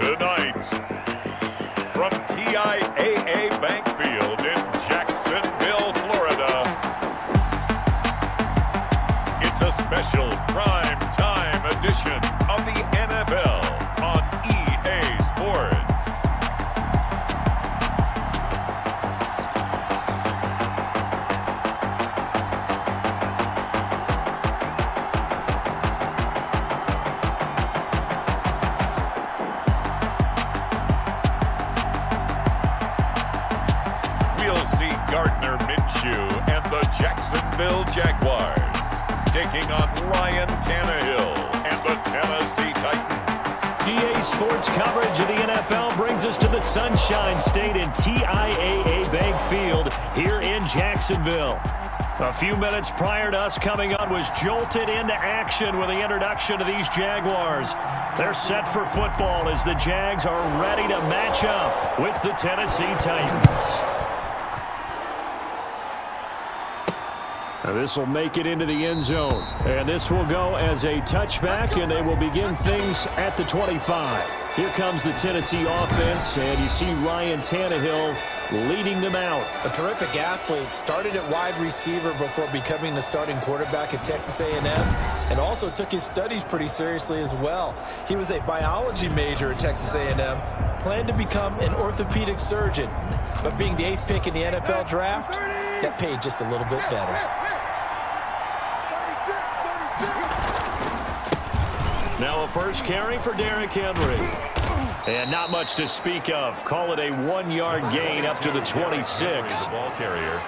Tonight, from TIAA Bank Field in Jacksonville, Florida, it's a special prime time edition of the NFL on EA Sports. And the Jacksonville Jaguars taking on Ryan Tannehill and the Tennessee Titans. EA Sports coverage of the NFL brings us to the Sunshine State in TIAA Bank Field here in Jacksonville. A few minutes prior to us coming on was jolted into action with the introduction of these Jaguars. They're set for football as the Jags are ready to match up with the Tennessee Titans. This will make it into the end zone. And this will go as a touchback, and they will begin things at the 25. Here comes the Tennessee offense, and you see Ryan Tannehill leading them out. A terrific athlete, started at wide receiver before becoming the starting quarterback at Texas A&M, and also took his studies pretty seriously as well. He was a biology major at Texas A&M, planned to become an orthopedic surgeon, but being the 8th pick in the NFL draft, that paid just a little bit better. Now a first carry for Derrick Henry. And not much to speak of. Call it a 1-yard gain up to the 26. Ball carrier.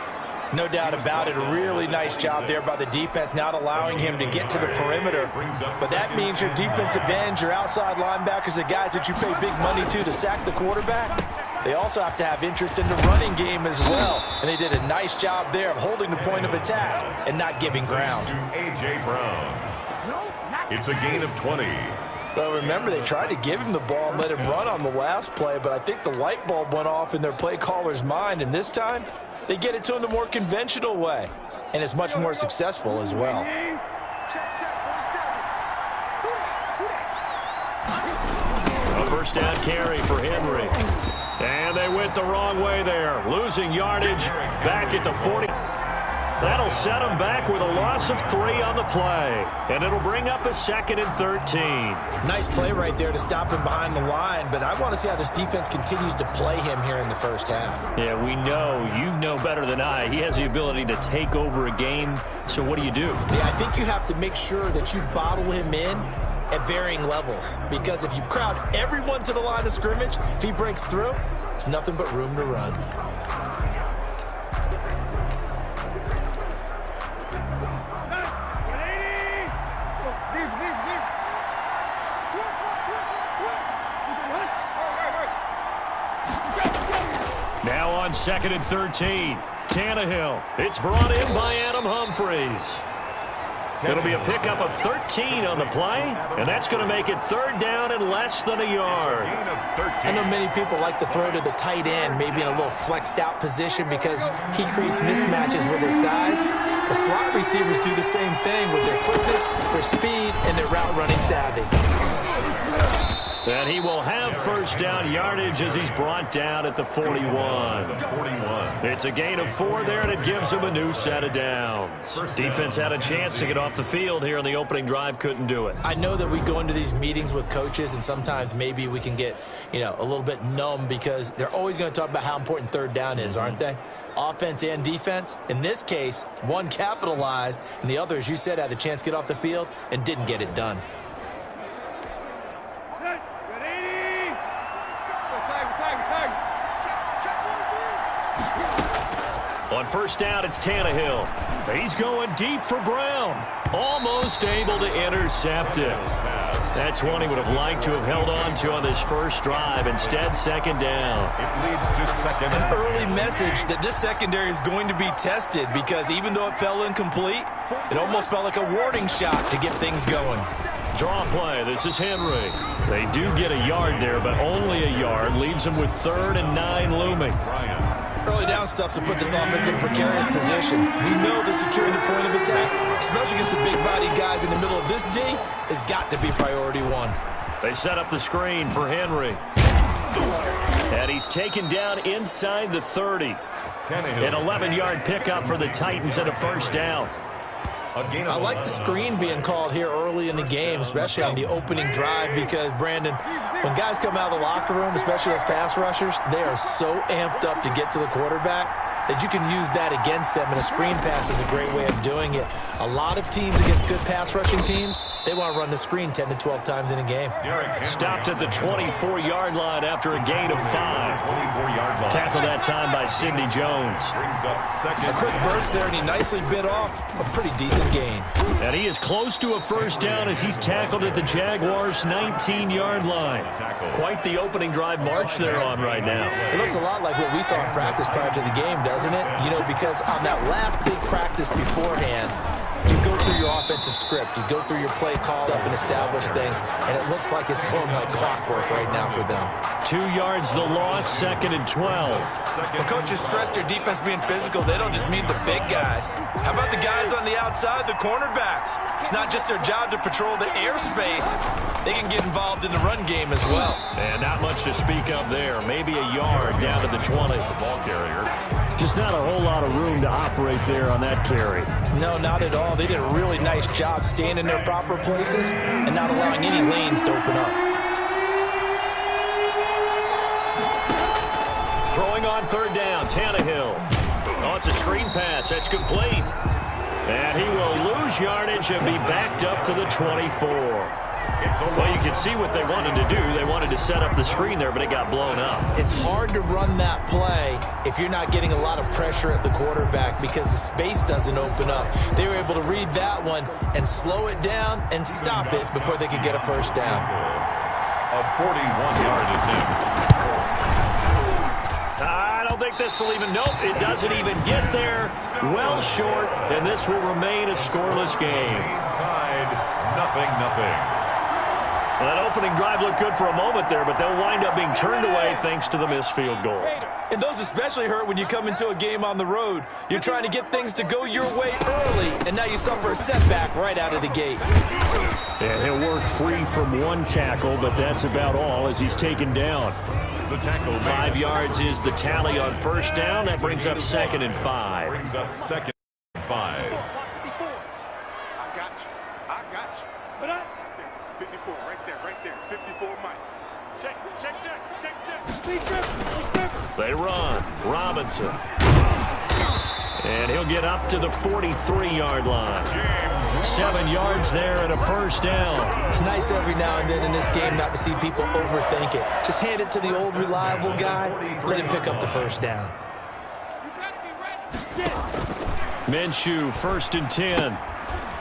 No doubt about it. A really nice job there by the defense, not allowing him to get to the perimeter. But that means your defensive ends, your outside linebackers, the guys that you pay big money to sack the quarterback, they also have to have interest in the running game as well. And they did a nice job there of holding the point of attack and not giving ground. A.J. Brown. It's a gain of 20. Well, remember, they tried to give him the ball and let him run on the last play, but I think the light bulb went off in their play caller's mind, and this time they get it to him the more conventional way, and it's much more successful as well. A first down carry for Henry. And they went the wrong way there, losing yardage back at the 40. That'll set them back with a loss of 3 on the play. And it'll bring up a 2nd and 13. Nice play right there to stop him behind the line, but I want to see how this defense continues to play him here in the first half. Yeah, we know, you know better than I, he has the ability to take over a game. So what do? Yeah, I think you have to make sure that you bottle him in at varying levels, because if you crowd everyone to the line of scrimmage, if he breaks through, there's nothing but room to run. Now on 2nd and 13, Tannehill. It's brought in by Adam Humphries. It'll be a pickup of 13 on the play, and that's going to make it 3rd down and less than a yard. I know many people like to throw to the tight end, maybe in a little flexed out position because he creates mismatches with his size. The slot receivers do the same thing with their quickness, their speed, and their route running savvy. And he will have first down yardage as he's brought down at the 41. It's a gain of 4 there, and it gives him a new set of downs. Defense had a chance to get off the field here on the opening drive, couldn't do it. I know that we go into these meetings with coaches, and sometimes maybe we can get, a little bit numb because they're always going to talk about how important 3rd down is, aren't they? Offense and defense. In this case, one capitalized, and the other, as you said, had a chance to get off the field and didn't get it done. On first down, it's Tannehill. He's going deep for Brown. Almost able to intercept it. That's one he would have liked to have held on to on this first drive. Instead, 2nd down. It leads to 2nd. An early message that this secondary is going to be tested because even though it fell incomplete, it almost felt like a warning shot to get things going. Draw play. This is Henry. They do get a yard there, but only a yard. Leaves them with 3rd and 9 looming. Early down stuff to put this offense in a precarious position. We know that securing the point of attack, especially against the big-bodied guys in the middle of this D, has got to be priority 1. They set up the screen for Henry. And he's taken down inside the 30. An 11-yard pickup for the Titans and a first down. I like the screen being called here early in the game, especially on the opening drive, because, Brandon, when guys come out of the locker room, especially as pass rushers, they are so amped up to get to the quarterback that you can use that against them, and a screen pass is a great way of doing it. A lot of teams against good pass rushing teams, they want to run the screen 10 to 12 times in a game. Stopped at the 24-yard line after a gain of 5. Tackled that time by Sidney Jones. A quick burst there, and he nicely bit off a pretty decent gain. And he is close to a first down as he's tackled at the Jaguars' 19-yard line. Quite the opening drive march they're on right now. It looks a lot like what we saw in practice prior to the game, doesn't it? You know, because on that last big practice beforehand, you go through your offensive script. You go through your play called up and establish things, and it looks like it's going like clockwork right now for them. 2 yards the loss, 2nd and 12. When coaches stress their defense being physical, they don't just mean the big guys. How about the guys on the outside, the cornerbacks? It's not just their job to patrol the airspace. They can get involved in the run game as well. And not much to speak of there. Maybe a yard down to the 20. The ball carrier. Just not a whole lot of room to operate there on that carry. No, not at all. They did a really nice job staying in their proper places and not allowing any lanes to open up. Throwing on 3rd down, Tannehill. Oh, it's a screen pass. That's complete. And he will lose yardage and be backed up to the 24. Well, you can see what they wanted to do. They wanted to set up the screen there, but it got blown up. It's hard to run that play if you're not getting a lot of pressure at the quarterback because the space doesn't open up. They were able to read that one and slow it down and stop it before they could get a first down. A 41-yard attempt. I don't think this will even, nope, it doesn't even get there. Well short, and this will remain a scoreless game. Tied, 0-0. Well, that opening drive looked good for a moment there, but they'll wind up being turned away thanks to the missed field goal. And those especially hurt when you come into a game on the road. You're trying to get things to go your way early, and now you suffer a setback right out of the gate. And he'll work free from one tackle, but that's about all as he's taken down. The tackle 5 yards is the tally on first down. That brings up 2nd and 5. Brings up 2nd and 5. I got you. But 54, right there. 54, Mike. Check. They run. Robinson. And he'll get up to the 43-yard line. 7 yards there and a first down. It's nice every now and then in this game not to see people overthink it. Just hand it to the old reliable guy. Let him pick up the first down. Minshew, 1st and 10.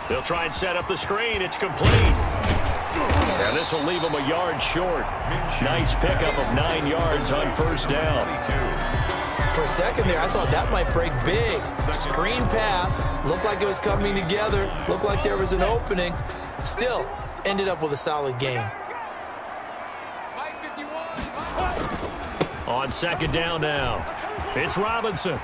They'll try and set up the screen. It's complete. And this will leave him a yard short. Nice pickup of 9 yards on first down. For a second there, I thought that might break big. Screen pass. Looked like it was coming together. Looked like there was an opening. Still, ended up with a solid game. On 2nd down now, it's Robinson.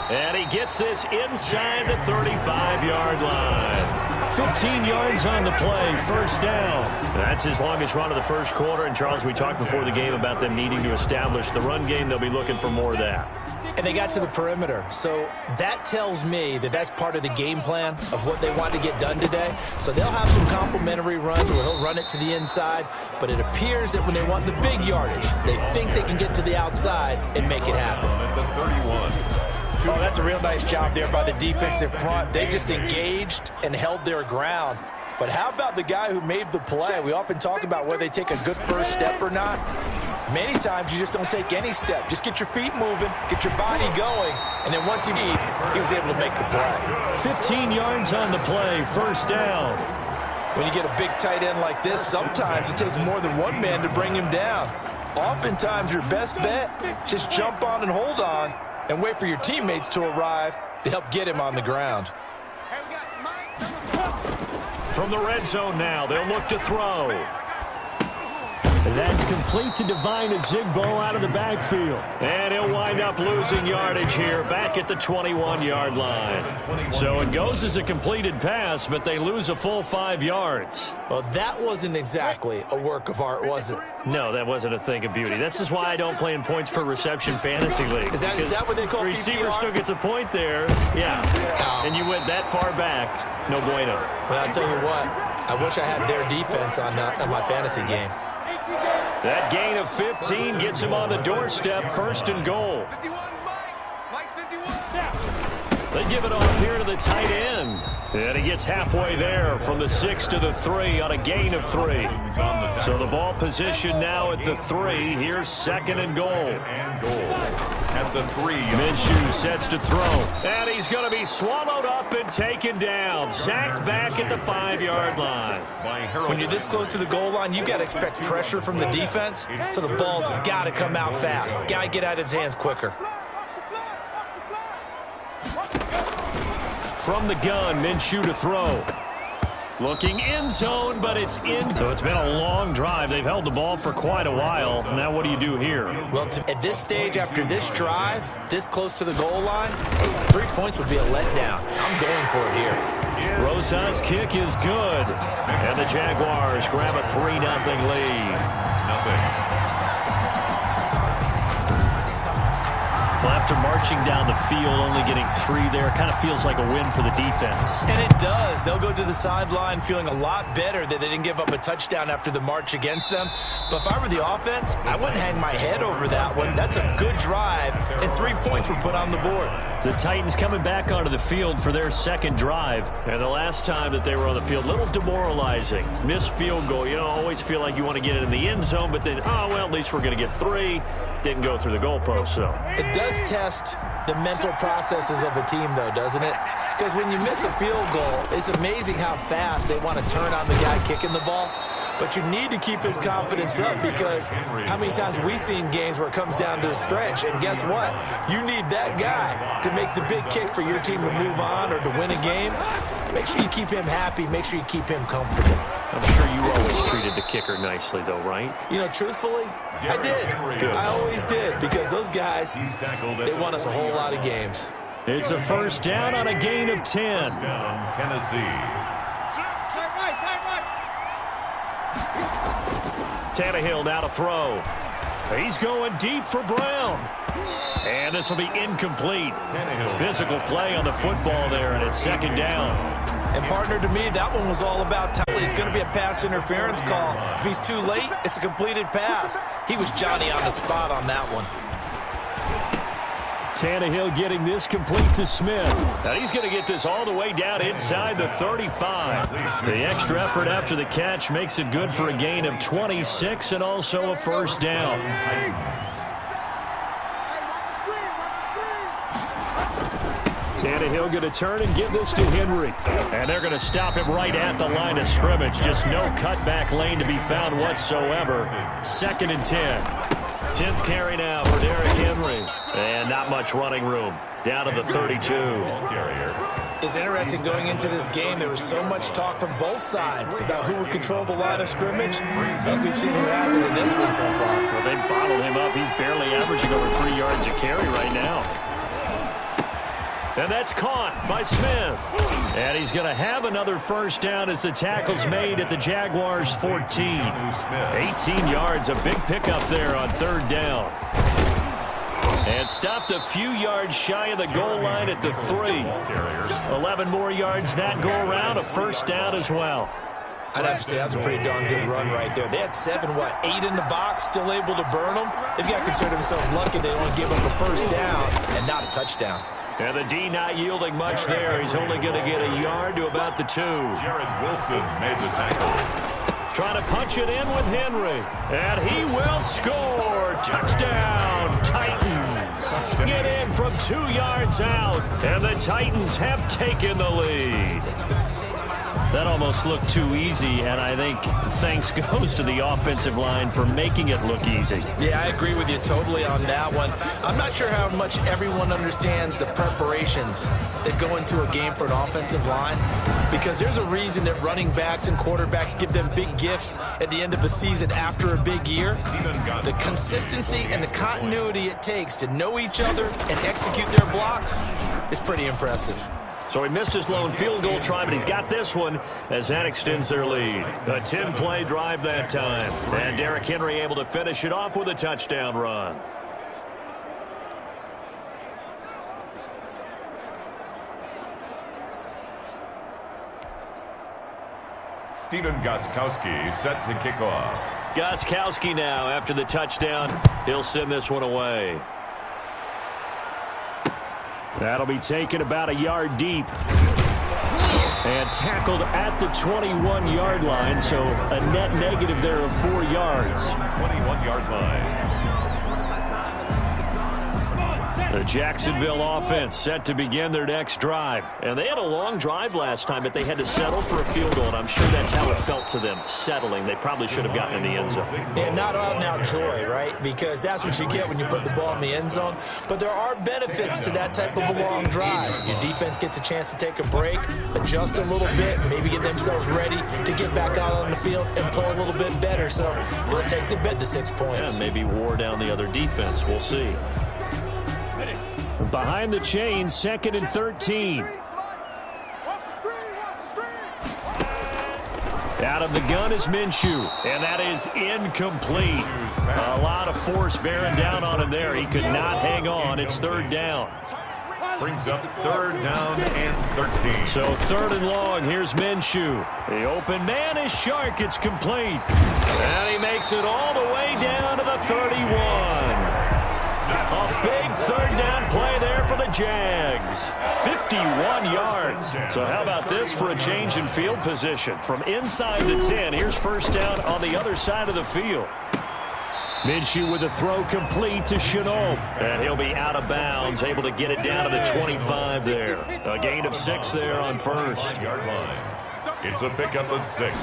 And he gets this inside the 35-yard line. 15 yards on the play, first down. That's his longest run of the first quarter. And, Charles, we talked before the game about them needing to establish the run game. They'll be looking for more of that. And they got to the perimeter. So that tells me that that's part of the game plan of what they want to get done today. So they'll have some complementary runs where he'll run it to the inside. But it appears that when they want the big yardage, they think they can get to the outside and make it happen. Oh, that's a real nice job there by the defensive front. They just engaged and held their ground. But how about the guy who made the play? We often talk about whether they take a good first step or not. Many times you just don't take any step. Just get your feet moving, get your body going, and then once you need, he was able to make the play. 15 yards on the play, first down. When you get a big tight end like this, sometimes it takes more than one man to bring him down. Oftentimes your best bet, just jump on and hold on and wait for your teammates to arrive to help get him on the ground. From the red zone now, they'll look to throw. That's complete to Divine Azigbo out of the backfield. And he'll wind up losing yardage here back at the 21-yard line. So it goes as a completed pass, but they lose a full 5 yards. Well, that wasn't exactly a work of art, was it? No, that wasn't a thing of beauty. That's just why I don't play in points per reception fantasy league. Is that what they call the receiver PPR? still gets a point there. Yeah. And you went that far back. No bueno. Well, I'll tell you what. I wish I had their defense on my fantasy game. That gain of 15 gets him on the doorstep, 1st and goal. They give it off here to the tight end. And he gets halfway there from the 6 to the 3 on a gain of 3. So the ball position now at the 3. Here's 2nd and goal. At the 3. Minshew sets to throw. And he's going to be swallowed up and taken down. Sacked back at the 5-yard line. When you're this close to the goal line, you got to expect pressure from the defense. So the ball's got to come out fast. Got to get out of his hands quicker. From the gun, Minshew to throw. Looking end zone, but it's in. So it's been a long drive. They've held the ball for quite a while. Now what do you do here? Well, at this stage, after this drive, this close to the goal line, 3 points would be a letdown. I'm going for it here. Rosa's kick is good. And the Jaguars grab a 3-0 lead. Well, after marching down the field, only getting 3 there, it kind of feels like a win for the defense. And it does. They'll go to the sideline feeling a lot better that they didn't give up a touchdown after the march against them. But if I were the offense, I wouldn't hang my head over that one. That's a good drive, and 3 points were put on the board. The Titans coming back onto the field for their 2nd drive. And the last time that they were on the field, a little demoralizing. Missed field goal. You know, always feel like you want to get it in the end zone, but then, oh, well, at least we're going to get 3. Didn't go through the goalpost, so. It does test the mental processes of a team, though, doesn't it? Because when you miss a field goal, it's amazing how fast they want to turn on the guy kicking the ball. But you need to keep his confidence up, because how many times have we seen games where it comes down to the stretch, and guess what? You need that guy to make the big kick for your team to move on or to win a game. Make sure you keep him happy. Make sure you keep him comfortable. I'm sure you always treated the kicker nicely, though, right? You know, truthfully, I did. Good. I always did, because those guys, they won us a whole lot of games. It's a 1st down on a gain of 10. Tennessee. Tannehill now to throw. He's going deep for Brown. And this will be incomplete. Physical play on the football there, and it's 2nd down. And, partner, to me, that one was all about time. It's going to be a pass interference call. If he's too late, it's a completed pass. He was Johnny on the spot on that one. Tannehill getting this complete to Smith. Now he's going to get this all the way down inside the 35. The extra effort after the catch makes it good for a gain of 26 and also a 1st down. Tannehill going to turn and give this to Henry. And they're going to stop him right at the line of scrimmage. Just no cutback lane to be found whatsoever. 2nd and 10. 10th carry now for Derrick Henry. And not much running room. Down to the 32. It's interesting going into this game. There was so much talk from both sides about who would control the line of scrimmage. And we've seen who has it in this one so far. Well, they bottled him up. He's barely averaging over 3 yards a carry right now. And that's caught by Smith. And he's going to have another 1st down as the tackle's made at the Jaguars' 14. 18 yards, a big pickup there on 3rd down. And stopped a few yards shy of the goal line at the 3. 11 more yards that go around, a 1st down as well. I'd have to say that was a pretty darn good run right there. They had 8 in the box, still able to burn them. They've got to consider themselves lucky they don't give up a 1st down and not a touchdown. And the D not yielding much there. He's only going to get a yard to about the 2. Jared Wilson made the tackle. Trying to punch it in with Henry. And he will score. Touchdown, Titans. Get in from 2 yards out. And the Titans have taken the lead. That almost looked too easy, and I think thanks goes to the offensive line for making it look easy. Yeah, I agree with you totally on that one. I'm not sure how much everyone understands the preparations that go into a game for an offensive line, because there's a reason that running backs and quarterbacks give them big gifts at the end of the season after a big year. The consistency and the continuity it takes to know each other and execute their blocks is pretty impressive. So he missed his lone field goal try, but he's got this one as that extends their lead. A 10-play drive that time. And Derrick Henry able to finish it off with a touchdown run. Stephen Gostkowski set to kick off. Gostkowski now after the touchdown. He'll send this one away. That'll be taken about a yard deep. And tackled at the 21-yard line, so a net negative there of 4 yards. 21-yard line. The Jacksonville offense set to begin their next drive. And they had a long drive last time, but they had to settle for a field goal, and I'm sure that's how it felt to them, settling. They probably should have gotten in the end zone. And not out and out joy, right? Because that's what you get when you put the ball in the end zone. But there are benefits to that type of a long drive. Your defense gets a chance to take a break, adjust a little bit, maybe get themselves ready to get back out on the field and play a little bit better. So they'll take the bet to 6 points. Yeah, maybe wore down the other defense. We'll see. Behind the chain, 2nd and 13. Out of the gun is Minshew, and that is incomplete. A lot of force bearing down on him there. He could not hang on. It's 3rd down. Brings up 3rd down and 13. So 3rd and long. Here's Minshew. The open man is Shark. It's complete. And he makes it all the way down to the 31. A big 3rd down play there for the Jags. 51 yards. So how about this for a change in field position? From inside the 10, here's 1st down on the other side of the field. Minshew with a throw complete to Shenault. And he'll be out of bounds, able to get it down to the 25 there. A gain of 6 there on 1st. Yard line. It's a pickup of 6.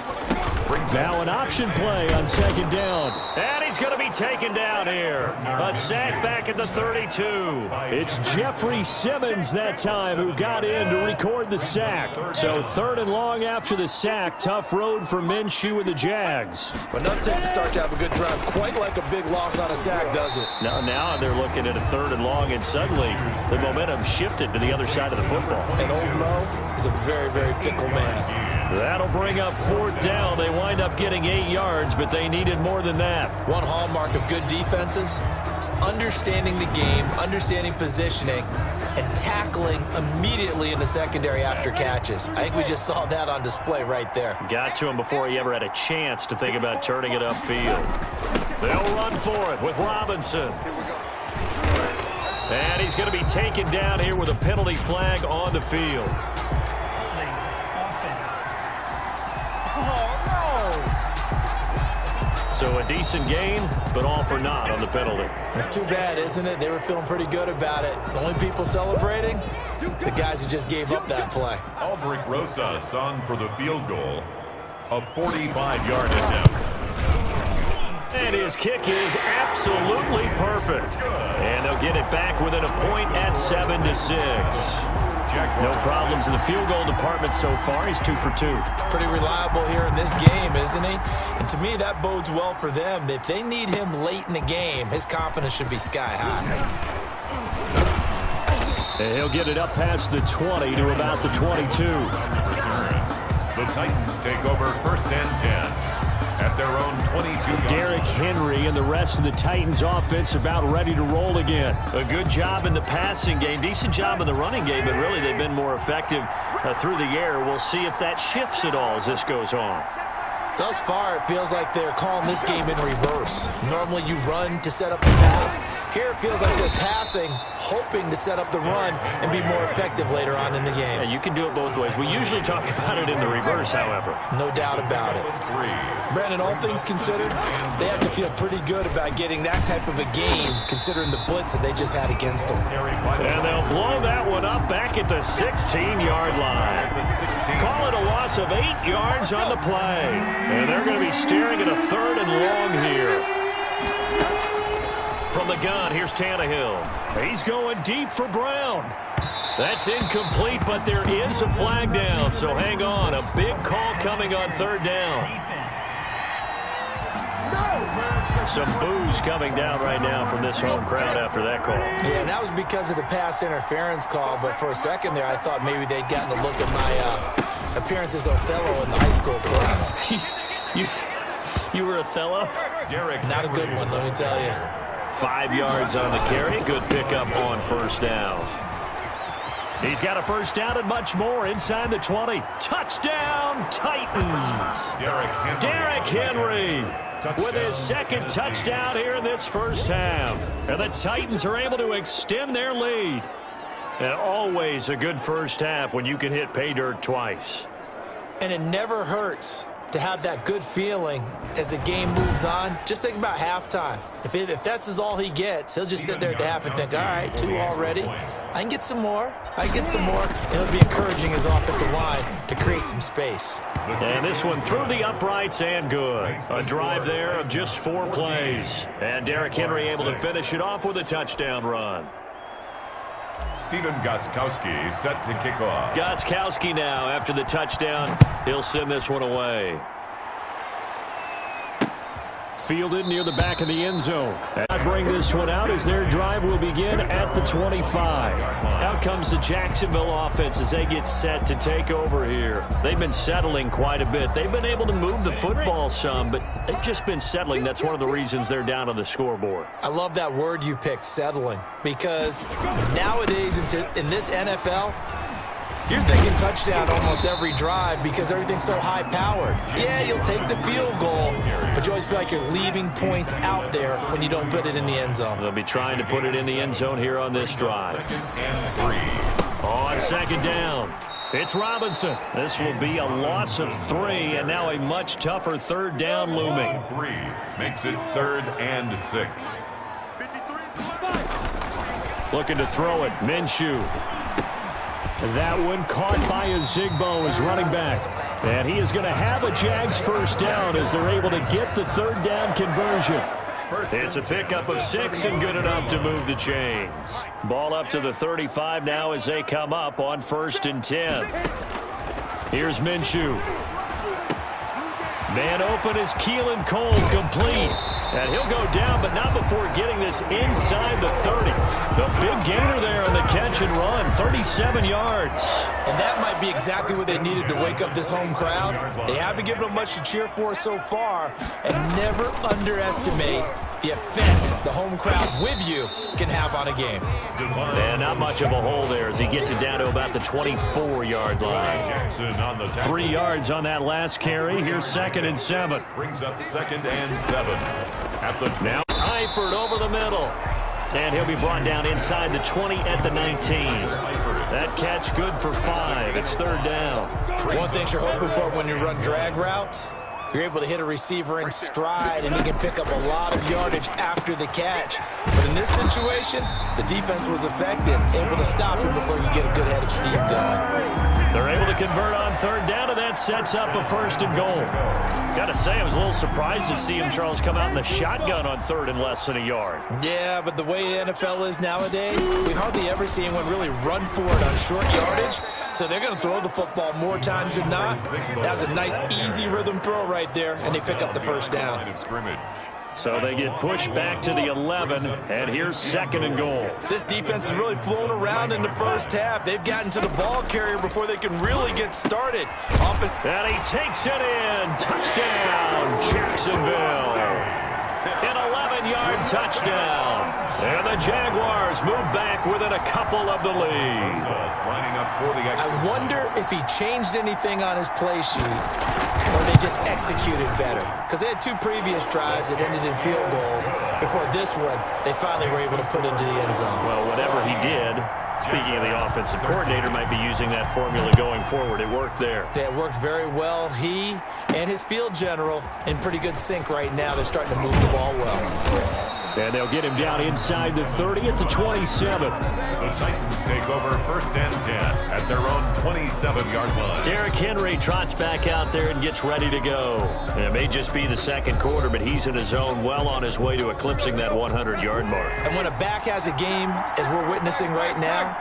Now an option play on 2nd down. And he's going to be taken down here. A sack back at the 32. It's Jeffrey Simmons that time who got in to record the sack. So 3rd and long after the sack. Tough road for Minshew and the Jags. But nothing takes a start to have a good drive quite like a big loss on a sack, does it? Now they're looking at a 3rd and long, and suddenly the momentum shifted to the other side of the football. And old Mo is a very, very fickle man. That'll bring up 4th down. They wind up getting 8 yards, but they needed more than that. One hallmark of good defenses is understanding the game, understanding positioning, and tackling immediately in the secondary after catches. I think we just saw that on display right there. Got to him before he ever had a chance to think about turning it upfield. They'll run for it with Robinson. And he's going to be taken down here with a penalty flag on the field. So a decent gain, but all for naught on the penalty. It's too bad, isn't it? They were feeling pretty good about it. The only people celebrating, the guys who just gave up that play. Aldrich Rosa sung for the field goal. A 45-yard attempt. And his kick is absolutely perfect. And they'll get it back within a point at 7-6. No problems in the field goal department so far. He's 2 for 2. Pretty reliable here in this game, isn't he? And to me, that bodes well for them. If they need him late in the game, his confidence should be sky high. And he'll get it up past the 20 to about the 22. The Titans take over 1st and 10. At their own 22. Derrick Henry and the rest of the Titans offense about ready to roll again. A good job in the passing game, decent job in the running game, but really they've been more effective through the air. We'll see if that shifts at all as this goes on. Thus far, it feels like they're calling this game in reverse. Normally you run to set up the pass. Here it feels like they're passing, hoping to set up the run and be more effective later on in the game. Yeah, you can do it both ways. We usually talk about it in the reverse, however. No doubt about it. Brandon, all things considered, they have to feel pretty good about getting that type of a game, considering the blitz that they just had against them. And they'll blow that one up back at the 16-yard line. Call it a loss loss of 8 yards on the play. And they're going to be staring at a 3rd and long here. From the gun, here's Tannehill. He's going deep for Brown. That's incomplete, but there is a flag down, so hang on. A big call coming on 3rd down. Some boos coming down right now from this home crowd after that call. Yeah, and that was because of the pass interference call, but for a second there, I thought maybe they'd gotten a look at my appearance as Othello in the high school play. You were Othello? Not a good one, let me tell you. 5 yards on the carry. Good pickup on 1st down. He's got a 1st down and much more inside the 20. Touchdown, Titans. Derrick Henry with his 2nd touchdown here in this 1st half. And the Titans are able to extend their lead. And always a good 1st half when you can hit pay dirt twice. And it never hurts to have that good feeling as the game moves on. Just think about halftime. If that's all he gets, he'll just sit there at the half and think, all right, 2 already. I can get some more. And it'll be encouraging his offensive line to create some space. And this one through the uprights and good. A drive there of just 4 plays. And Derrick Henry able to finish it off with a touchdown run. Stephen Gostkowski set to kick off. Gostkowski now after the touchdown. He'll send this one away. Fielded near the back of the end zone. I bring this one out as their drive will begin at the 25. Out comes the Jacksonville offense as they get set to take over here. They've been settling quite a bit. They've been able to move the football some, but they've just been settling. That's one of the reasons they're down on the scoreboard. I love that word you picked, settling, because nowadays in this NFL, you're thinking touchdown almost every drive because everything's so high-powered. Yeah, you'll take the field goal, but you always feel like you're leaving points out there when you don't put it in the end zone. They'll be trying to put it in the end zone here on this drive. 2nd and 3. On 2nd down, it's Robinson. This will be a loss of 3, and now a much tougher 3rd down looming. 3 makes it 3rd and 6. Looking to throw it, Minshew. That one caught by Zigbo as running back. And he is going to have a Jags 1st down as they're able to get the 3rd down conversion. It's a pickup of 6 and good enough to move the chains. Ball up to the 35 now as they come up on 1st and 10. Here's Minshew. Man open is Keelan Cole, complete. And he'll go down, but not before getting this inside the 30. The big gainer there on the catch and run, 37 yards. And that might be exactly what they needed to wake up this home crowd. They haven't given them much to cheer for so far, and never underestimate the effect the home crowd with you can have on a game. And not much of a hole there as he gets it down to about the 24-yard line. 3 yards on that last carry. Here's 2nd and 7. Brings up 2nd and 7. Now Eifert over the middle. And he'll be brought down inside the 20 at the 19. That catch good for 5. It's 3rd down. One thing you're hoping for when you run drag routes, you're able to hit a receiver in stride, and he can pick up a lot of yardage after the catch. But in this situation, the defense was effective, able to stop him before you get a good head of steam going. They're able to convert on 3rd down, and that sets up a 1st and goal. Got to say, I was a little surprised to see him, Charles, come out in the shotgun on 3rd and less than a yard. Yeah, but the way the NFL is nowadays, we hardly ever see anyone really run for it on short yardage. So they're going to throw the football more times than not. That was a nice, easy rhythm throw right there, and they pick up the 1st down. So they get pushed back to the 11, and here's 2nd and goal. This defense is really flown around in the 1st half. They've gotten to the ball carrier before they can really get started. And he takes it in. Touchdown, Jacksonville. An 11-yard touchdown. And the Jaguars move back within a couple of the lead. I wonder if he changed anything on his play sheet, or they just executed better. Because they had 2 previous drives that ended in field goals. Before this one, they finally were able to put into the end zone. Well, whatever he did, speaking of the offensive coordinator, might be using that formula going forward. It worked there. Yeah, it worked very well. He and his field general in pretty good sync right now. They're starting to move the ball well. And they'll get him down inside the 30 at the 27. The Titans take over 1st and 10 at their own 27-yard line. Derrick Henry trots back out there and gets ready to go. It may just be the second quarter, but he's in his zone, well on his way to eclipsing that 100-yard mark. And when a back has a game, as we're witnessing right now,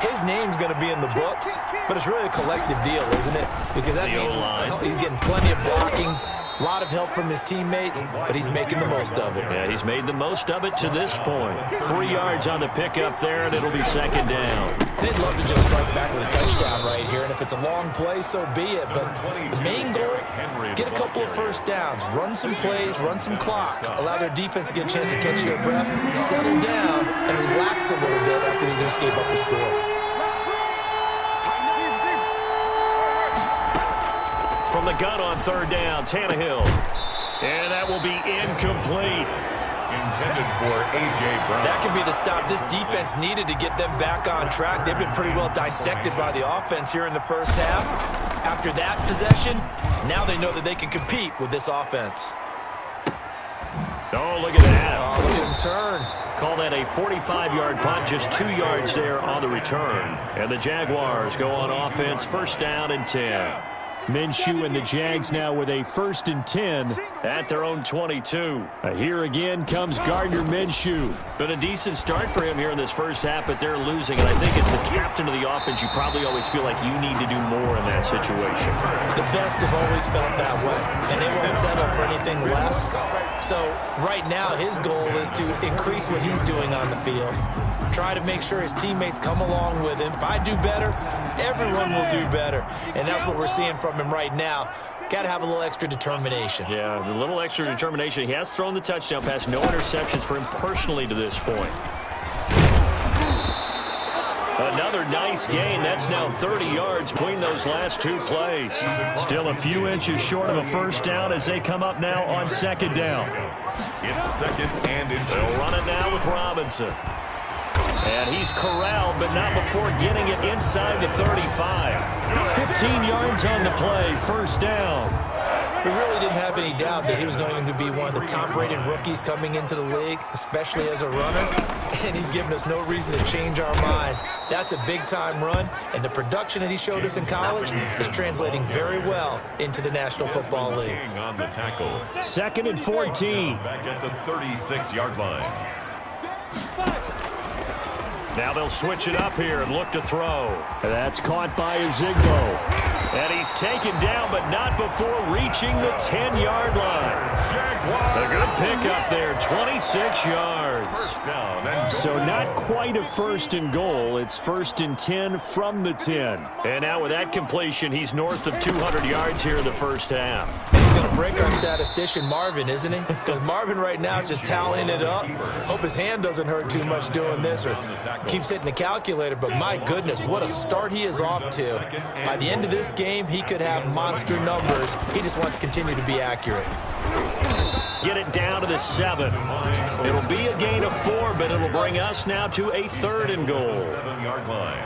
his name's going to be in the books, but it's really a collective deal, isn't it? Because that means he's getting plenty of blocking, a lot of help from his teammates, but he's making the most of it. Yeah, he's made the most of it to this point. 3 yards on the pickup there, and it'll be second down. They'd love to just strike back with a touchdown right here, and if it's a long play, so be it. But the main goal, get a couple of first downs, run some plays, run some clock, allow their defense to get a chance to catch their breath, settle down, and relax a little bit after they just gave up a score. From the gun on 3rd down, Tannehill. And that will be incomplete. Intended for A.J. Brown. That could be the stop this defense needed to get them back on track. They've been pretty well dissected by the offense here in the first half. After that possession, now they know that they can compete with this offense. Oh, look at that. Oh, look at him turn. Call that a 45-yard punt, just 2 yards there on the return. And the Jaguars go on offense, 1st down and 10. Minshew and the Jags now with a 1st and 10 at their own 22. Here again comes Gardner Minshew. Been a decent start for him here in this first half, but they're losing. And I think as the captain of the offense, you probably always feel like you need to do more in that situation. The best have always felt that way, and they won't settle for anything less. So right now his goal is to increase what he's doing on the field. Try to make sure his teammates come along with him. If I do better, everyone will do better. And that's what we're seeing from him right now. Got to have a little extra determination. Yeah, the little extra determination. He has thrown the touchdown pass. No interceptions for him personally to this point. Another nice gain. That's now 30 yards between those last 2 plays. Still a few inches short of a 1st down as they come up now on 2nd down. It's 2nd and inches. They'll run it now with Robinson. And he's corralled, but not before getting it inside the 35. 15 yards on the play, 1st down. We really didn't have any doubt that he was going to be one of the top-rated rookies coming into the league, especially as a runner. And he's given us no reason to change our minds. That's a big-time run, and the production that he showed us in college is translating very well into the National Football League. On the tackle. 2nd and 14. Back at the 36-yard line. Now they'll switch it up here and look to throw. That's caught by Ezigbo. And he's taken down, but not before reaching the 10-yard line. A good pickup there, 26 yards. So not quite a 1st and goal. It's 1st and 10 from the 10. And now with that completion, he's north of 200 yards here in the first half. He's going to break our statistician Marvin, isn't he? Because Marvin right now is just tallying it up. Hope his hand doesn't hurt too much doing this or keeps hitting the calculator. But my goodness, what a start he is off to. By the end of this game, he could have monster numbers. He just wants to continue to be accurate. Get it down to the 7. It'll be a gain of 4, but it'll bring us now to a 3rd and goal. 7-yard line.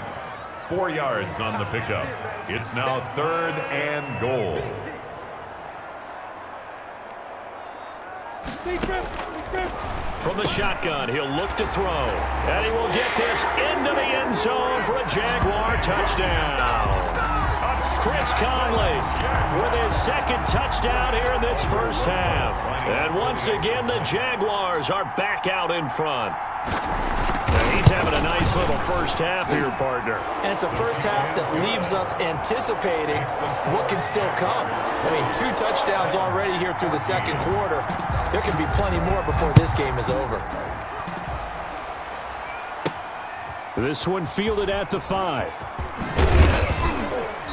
4 yards on the pickup. It's now 3rd and goal. From the shotgun, he'll look to throw. And he will get this into the end zone for a Jaguar touchdown. Chris Conley with his 2nd touchdown here in this first half. And once again, the Jaguars are back out in front. And he's having a nice little first half here, partner. And it's a first half that leaves us anticipating what can still come. I mean, 2 touchdowns already here through the 2nd quarter. There can be plenty more before this game is over. This one fielded at the 5.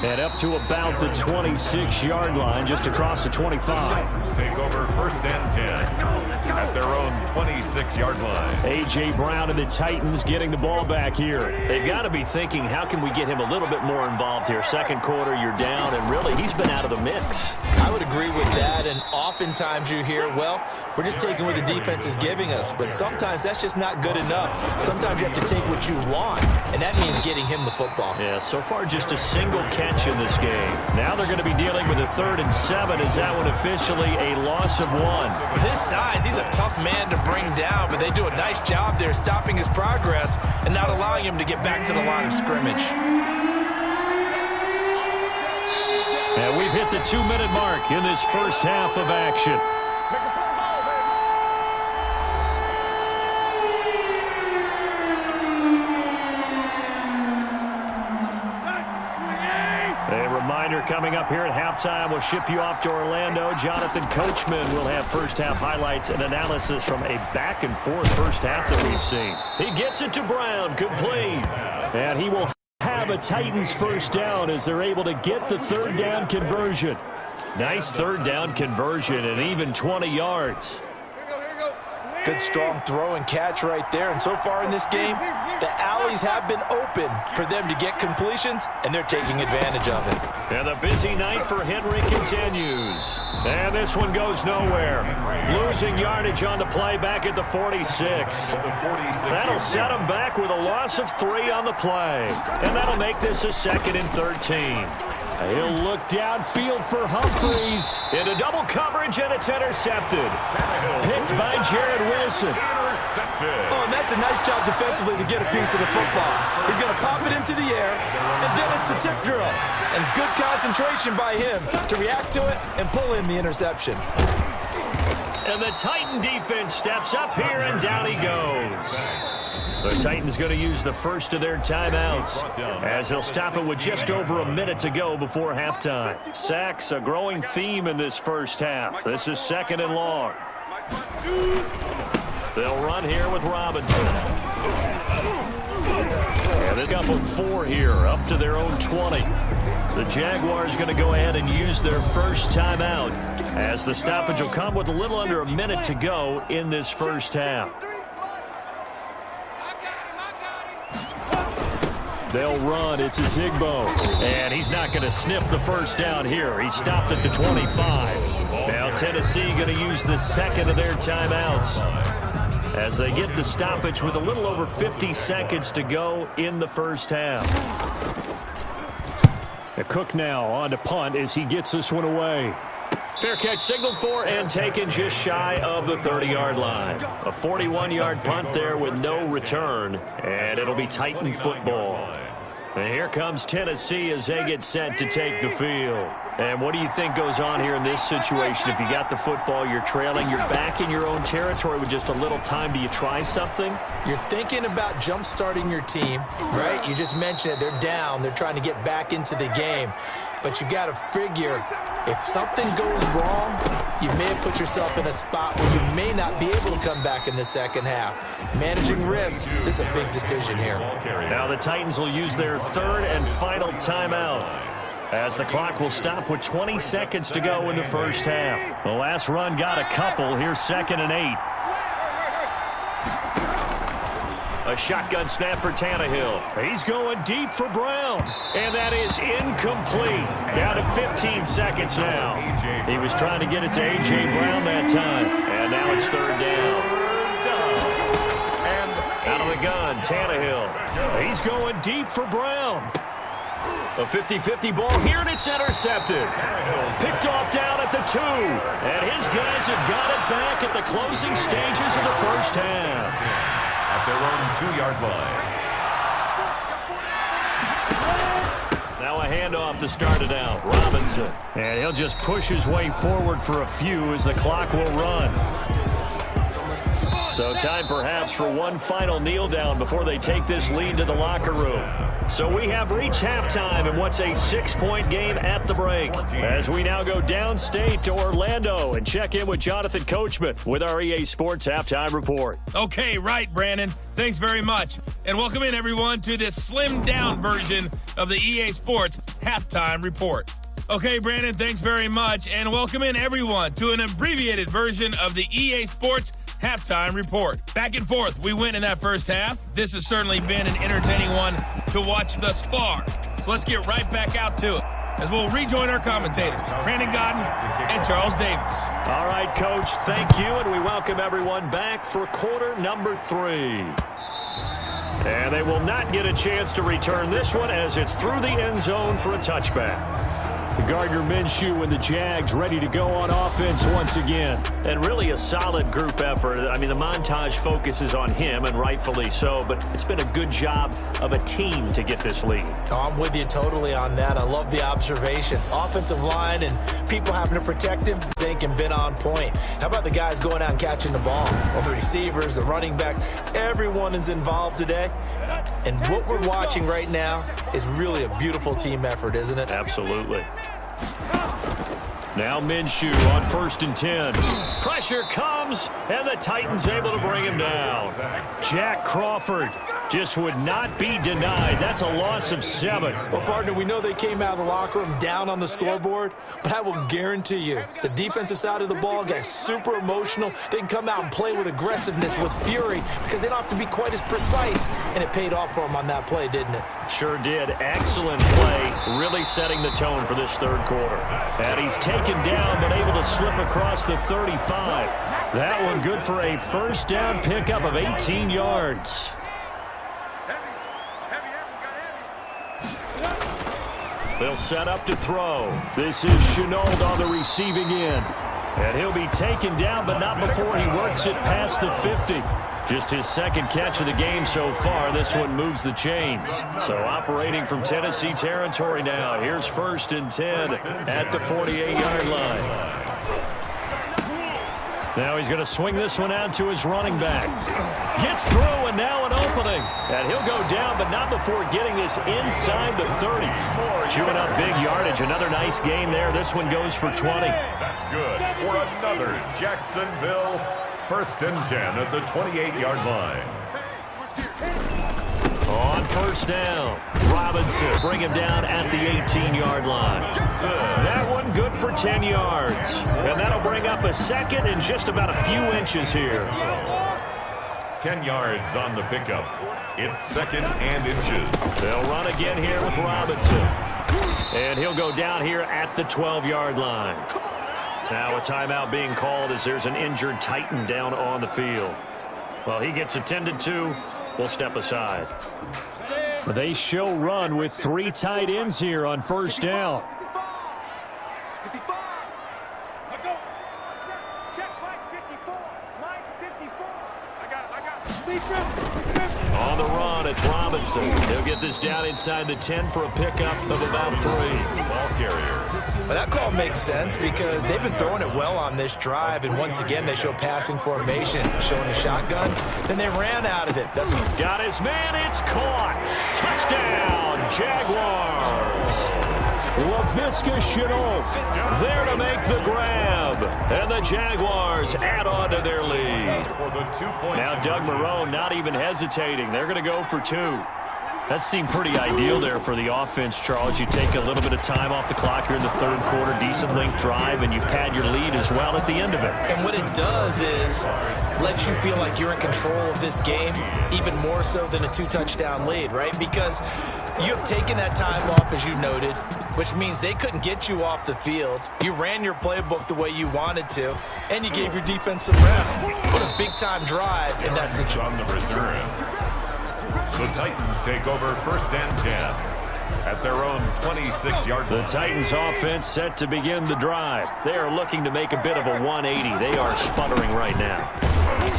And up to about the 26-yard line, just across the 25. Take over 1st and 10 at their own 26-yard line. A.J. Brown and the Titans getting the ball back here. They've got to be thinking, how can we get him a little bit more involved here? 2nd quarter, you're down, and really, he's been out of the mix. I would agree with that, and oftentimes you hear, well, we're just taking what the defense is giving us, but sometimes that's just not good enough. Sometimes you have to take what you want, and that means getting him the football. Yeah, so far just a single catch bench in this game. Now they're going to be dealing with a 3rd and 7. Is that one officially a loss of 1? With his size, he's a tough man to bring down, but they do a nice job there stopping his progress and not allowing him to get back to the line of scrimmage. And we've hit the 2-minute mark in this first half of action. Coming up here at halftime, we'll ship you off to Orlando. Jonathan Coachman will have first-half highlights and analysis from a back-and-forth first half that we've seen. He gets it to Brown, complete. And he will have a Titans first down as they're able to get the 3rd down conversion. Nice 3rd down conversion and even 20 yards. Good strong throw and catch right there. And so far in this game, the alleys have been open for them to get completions, and they're taking advantage of it. And the busy night for Henry continues. And this one goes nowhere. Losing yardage on the play back at the 46. That'll set him back with a loss of 3 on the play. And that'll make this a 2nd and 13. He'll look downfield for Humphreys. Into double coverage, and it's intercepted. Picked by Jared Wilson. Oh, and that's a nice job defensively to get a piece of the football. He's going to pop it into the air, and then it's the tip drill. And good concentration by him to react to it and pull in the interception. And the Titan defense steps up here, and down he goes. The Titans going to use the first of their timeouts as they'll stop it with just over a minute to go before halftime. Sacks, a growing theme in this first half. This is 2nd and long. They'll run here with Robinson. And they've got 4 here up to their own 20. The Jaguars going to go ahead and use their first timeout as the stoppage will come with a little under a minute to go in this first half. They'll run. It's a Zigbo. And he's not going to sniff the first down here. He stopped at the 25. Now Tennessee going to use the 2nd of their timeouts as they get the stoppage with a little over 50 seconds to go in the first half. Cook now on to punt as he gets this one away. Fair catch signaled for and taken just shy of the 30-yard line. A 41-yard punt there with no return, and it'll be Titan football. And here comes Tennessee as they get set to take the field. And what do you think goes on here in this situation? If you got the football, you're trailing, you're back in your own territory with just a little time. Do you try something? You're thinking about jump-starting your team, right? You just mentioned it. They're down. They're trying to get back into the game. But you got to figure, if something goes wrong, you may have put yourself in a spot where you may not be able to come back in the second half. Managing risk, this is a big decision here. Now the Titans will use their 3rd and final timeout as the clock will stop with 20 seconds to go in the first half. The last run got a couple. Here's 2nd and 8. A shotgun snap for Tannehill. He's going deep for Brown. And that is incomplete. Down to 15 seconds now. He was trying to get it to A.J. Brown that time. And now it's 3rd down. And out of the gun, Tannehill. He's going deep for Brown. A 50-50 ball here, and it's intercepted. Picked off down at the 2. And his guys have got it back at the closing stages of the first half. At their own 2-yard line. Now a handoff to start it out. Robinson. And he'll just push his way forward for a few as the clock will run. So time perhaps for one final kneel down before they take this lead to the locker room. So we have reached halftime in what's a 6-point game at the break. As we now go downstate to Orlando and check in with Jonathan Coachman with our EA Sports Halftime Report. Okay, right, Brandon. Thanks very much. And welcome in, everyone, to this slimmed-down version of the EA Sports Halftime Report. Okay, Brandon, thanks very much. And welcome in, everyone, to an abbreviated version of the EA Sports Halftime Report. Back and forth, we went in that first half. This has certainly been an entertaining one to watch thus far. So let's get right back out to it as we'll rejoin our commentators, Brandon Godden and Charles Davis. All right, Coach, thank you, and we welcome everyone back for quarter number 3. And they will not get a chance to return this one as it's through the end zone for a touchback. Gardner Minshew and the Jags ready to go on offense once again. And really a solid group effort. I mean, the montage focuses on him, and rightfully so, but it's been a good job of a team to get this lead. Oh, I'm with you totally on that. I love the observation. Offensive line and people having to protect him, Zink and been on point. How about the guys going out and catching the ball? Well, the receivers, the running backs, everyone is involved today. And what we're watching right now is really a beautiful team effort, isn't it? Absolutely. Now Minshew on 1st and 10. Pressure comes, and the Titans able to bring him down. Jack Crawford just would not be denied. That's a loss of 7. Well, partner, we know they came out of the locker room down on the scoreboard, but I will guarantee you the defensive side of the ball got super emotional. They can come out and play with aggressiveness, with fury, because they don't have to be quite as precise, and it paid off for them on that play, didn't it? Sure did. Excellent play, really setting the tone for this third quarter. And he's taken down, but able to slip across the 35. That one good for a first down pickup of 18 yards. They'll set up to throw. This is Shenault on the receiving end. And he'll be taken down, but not before he works it past the 50. Just his second catch of the game so far. This one moves the chains. So operating from Tennessee territory now. Here's 1st and 10 at the 48-yard line. Now he's going to swing this one out to his running back. Gets through, and now an opening. And he'll go down, but not before getting this inside the 30. Chewing up big yardage. Another nice gain there. This one goes for 20. That's good for another Jacksonville 1st and 10 at the 28-yard line. On 1st down, Robinson bring him down at the 18-yard line. That one good for 10 yards. And that'll bring up a 2nd and just about a few inches here. 10 yards on the pickup. It's 2nd and inches. They'll run again here with Robinson. And he'll go down here at the 12-yard line. Now a timeout being called as there's an injured Titan down on the field. Well, he gets attended to. We'll step aside. They show run with 3 tight ends here on 1st down. On the run, it's Robinson. He'll get this down inside the 10 for a pickup of about 3. Ball carrier. Well, that call makes sense because they've been throwing it well on this drive, and once again they show passing formation, showing a shotgun. Then they ran out of it. Got his man. It's caught. Touchdown, Jaguars. Laviska Shenault there to make the grab. And the Jaguars add on to their lead. Now Doug Marrone not even hesitating. They're going to go for 2. That seemed pretty ideal there for the offense, Charles. You take a little bit of time off the clock here in the third quarter, decent length drive, and you pad your lead as well at the end of it. And what it does is let you feel like you're in control of this game, even more so than a 2-touchdown lead, right? Because you have taken that time off, as you noted, which means they couldn't get you off the field. You ran your playbook the way you wanted to, and you gave your defense some rest. What a big-time drive in that situation. On the return. The Titans take over 1st and 10 at their own 26-yard line. The Titans offense set to begin the drive. They are looking to make a bit of a 180. They are sputtering right now.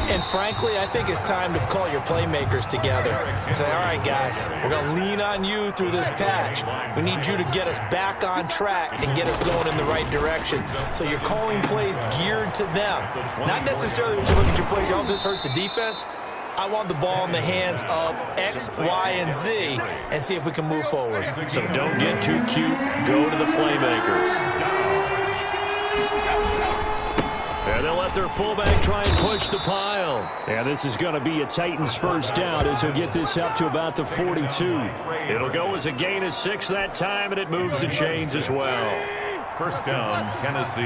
And frankly, I think it's time to call your playmakers together and say, all right, guys, we're going to lean on you through this patch. We need you to get us back on track and get us going in the right direction. So you're calling plays geared to them. Not necessarily when you look at your plays, oh, this hurts the defense. I want the ball in the hands of X, Y, and Z and see if we can move forward. So don't get too cute. Go to the playmakers. And they'll let their fullback try and push the pile. And this is going to be a Titans 1st down as he'll get this up to about the 42. It'll go as a gain of 6 that time, and it moves the chains as well. 1st down, Tennessee.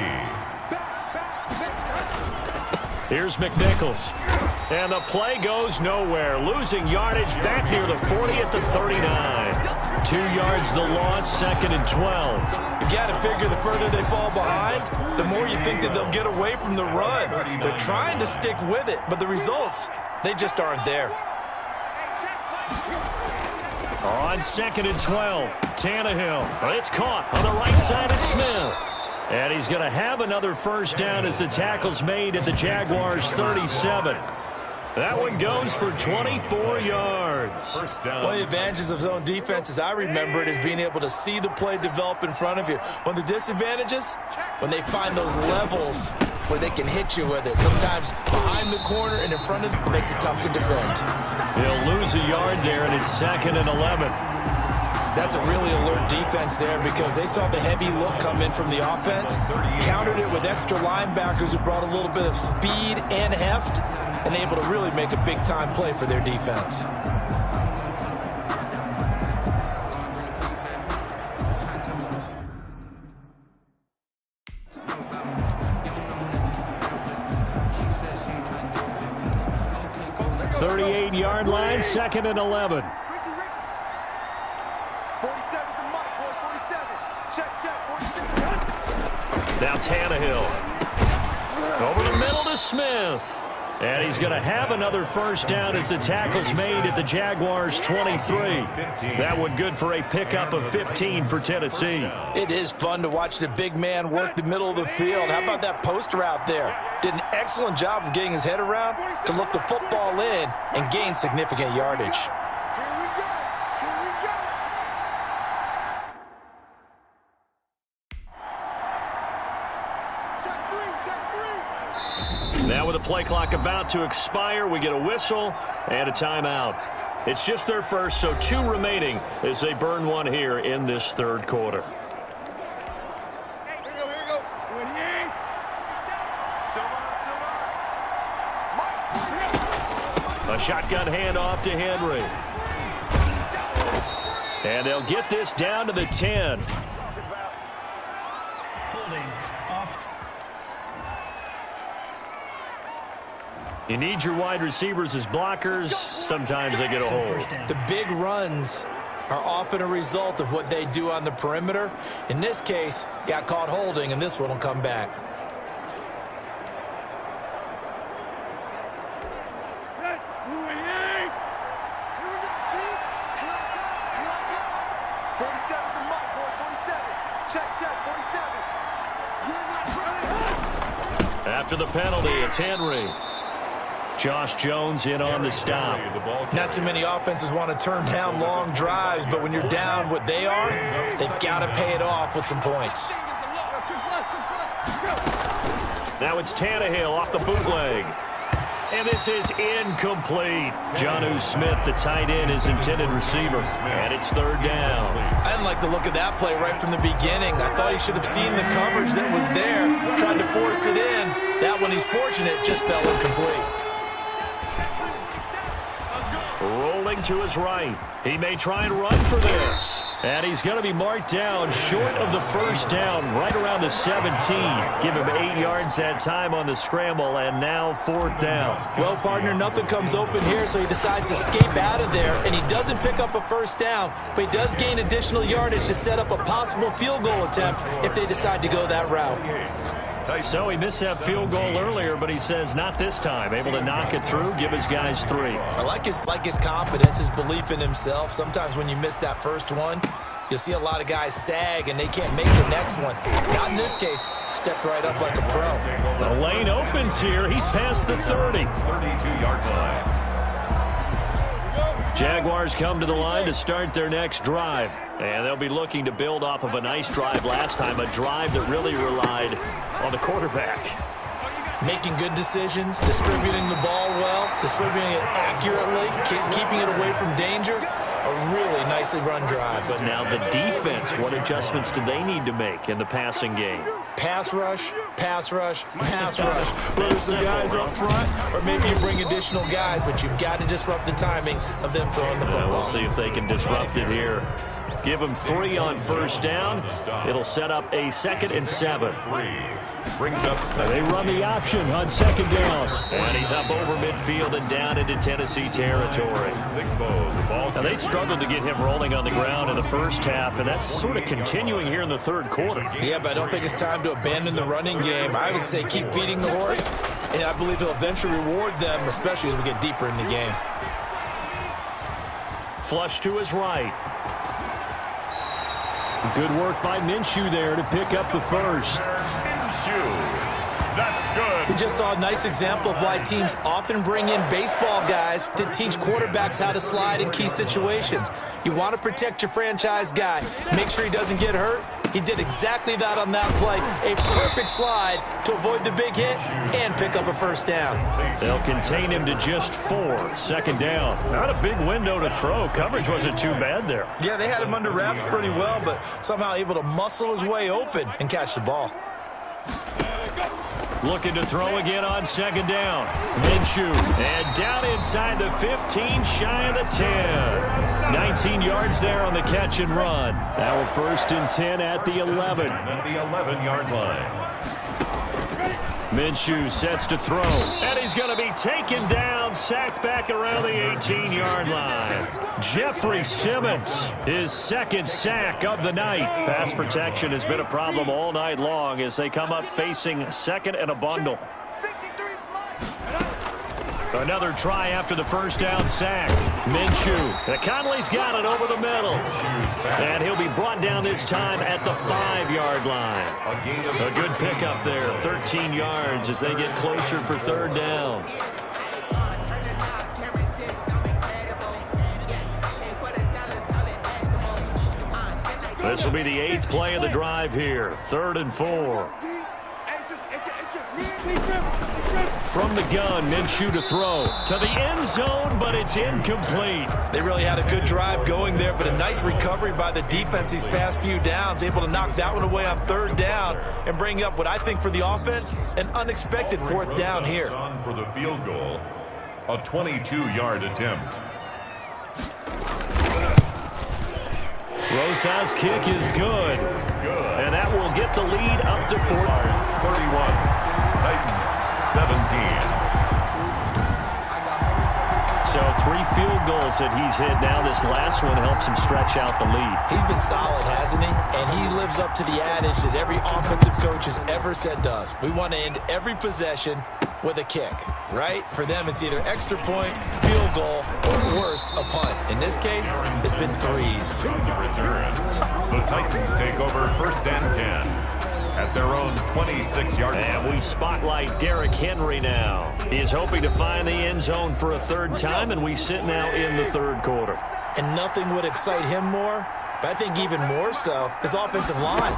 Here's McNichols. And the play goes nowhere. Losing yardage back near the 40 at the 39. 2 yards the loss, 2nd and 12. You've got to figure the further they fall behind, the more you think that they'll get away from the run. They're trying to stick with it, but the results, they just aren't there. On 2nd and 12, Tannehill. It's caught on the right side of Smith. And he's going to have another first down as the tackle's made at the Jaguars' 37. That one goes for 24 yards. One of the advantages of zone defense, as I remember it, is being able to see the play develop in front of you. One of the disadvantages, when they find those levels where they can hit you with it. Sometimes behind the corner and in front of it makes it tough to defend. He'll lose a yard there, and it's 2nd and 11. That's a really alert defense there because they saw the heavy look come in from the offense, countered it with extra linebackers who brought a little bit of speed and heft, and able to really make a big-time play for their defense. Yard line, 2nd and 11. 47 to Mike, boy, 47. Check, 47. Now Tannehill. Over the middle to Smith. And he's going to have another first down as the tackle's made at the Jaguars' 23. That one good for a pickup of 15 for Tennessee. It is fun to watch the big man work the middle of the field. How about that post route there? Did an excellent job of getting his head around to look the football in and gain significant yardage. Here we go. Here we go. Check three. Now with the play clock about to expire, we get a whistle and a timeout. It's just their first, so 2 remaining as they burn one here in this 3rd quarter. Here we go. A shotgun handoff to Henry. And they'll get this down to the 10. Holding off. You need your wide receivers as blockers. Sometimes they get a hold. The big runs are often a result of what they do on the perimeter. In this case, got caught holding, and this one will come back. After the penalty, it's Henry. Josh Jones in on the stop. Not too many offenses want to turn down long drives, but when you're down what they are, they've got to pay it off with some points. Now it's Tannehill off the bootleg. And this is incomplete. Jonnu Smith, the tight end, is intended receiver. And it's 3rd down. I didn't like the look of that play right from the beginning. I thought he should have seen the coverage that was there, tried to force it in. That one, he's fortunate, just fell incomplete. Rolling to his right. He may try and run for this. And he's going to be marked down short of the first down, right around the 17. Give him 8 yards that time on the scramble, and now 4th down. Well, partner, nothing comes open here, so he decides to escape out of there, and he doesn't pick up a first down, but he does gain additional yardage to set up a possible field goal attempt if they decide to go that route. So he missed that field goal earlier, but he says not this time. Able to knock it through, give his guys 3. I like his confidence, his belief in himself. Sometimes when you miss that first one, you'll see a lot of guys sag and they can't make the next one. Not in this case. Stepped right up like a pro. The lane opens here. He's past the 30. 32-yard line. Jaguars come to the line to start their next drive. And they'll be looking to build off of a nice drive last time, a drive that really relied on the quarterback. Making good decisions, distributing the ball well, distributing it accurately, keeping it away from danger. A really nicely run drive. But now the defense, what adjustments do they need to make in the passing game? Pass rush, pass rush, pass rush. Whether it's the guys up front or maybe you bring additional guys, but you've got to disrupt the timing of them throwing the football. We'll see if they can disrupt it here. Give them 3 on first down. It'll set up a 2nd and 7. Brings up 7. They run the option on 2nd down. And he's up over midfield and down into Tennessee territory. Now, they struggled to get him rolling on the ground in the first half, and that's sort of continuing here in the 3rd quarter. Yeah, but I don't think it's time to abandon the running game. I would say keep feeding the horse, and I believe he'll eventually reward them, especially as we get deeper in the game. Flush to his right. Good work by Minshew there to pick up the first. Minshew. That's good. We just saw a nice example of why teams often bring in baseball guys to teach quarterbacks how to slide in key situations. You want to protect your franchise guy. Make sure he doesn't get hurt. He did exactly that on that play. A perfect slide to avoid the big hit and pick up a first down. They'll contain him to just 4. Second down. Not a big window to throw. Coverage wasn't too bad there. Yeah, they had him under wraps pretty well, but somehow able to muscle his way open and catch the ball. Looking to throw again on second down. Minshew. And down inside the 15, shy of the 10. 19 yards there on the catch and run. Now a 1st and 10 at the 11. At the 11-yard line. Minshew sets to throw. And he's going to be taken down, sacked back around the 18-yard line. Jeffrey Simmons, his 2nd sack of the night. Pass protection has been a problem all night long as they come up facing 2nd and a bundle. Another try after the first down sack. Minshew. Conley's got it over the middle. And he'll be brought down this time at the 5-yard line. A good pickup there. 13 yards as they get closer for 3rd down. This will be the 8th play of the drive here. 3rd and 4. From the gun, Minshew to throw to the end zone, but it's incomplete. They really had a good drive going there, but a nice recovery by the defense these past few downs, able to knock that one away on 3rd down and bring up what I think for the offense, an unexpected 4th down here. For the field goal, a 22-yard attempt. Rosa's kick is good. And that will get the lead up to 4. 31. Titans 17. So 3 field goals that he's hit now. This last one helps him stretch out the lead. He's been solid, hasn't he? And he lives up to the adage that every offensive coach has ever said to us. We want to end every possession with a kick, right? For them, it's either extra point, field goal, or worst, a punt. In this case, it's been 3s. From the return, the Titans take over 1st and 10 at their own 26-yard line. And we spotlight Derrick Henry now. He is hoping to find the end zone for a 3rd time, and we sit now in the 3rd quarter. And nothing would excite him more, but I think even more so, his offensive line.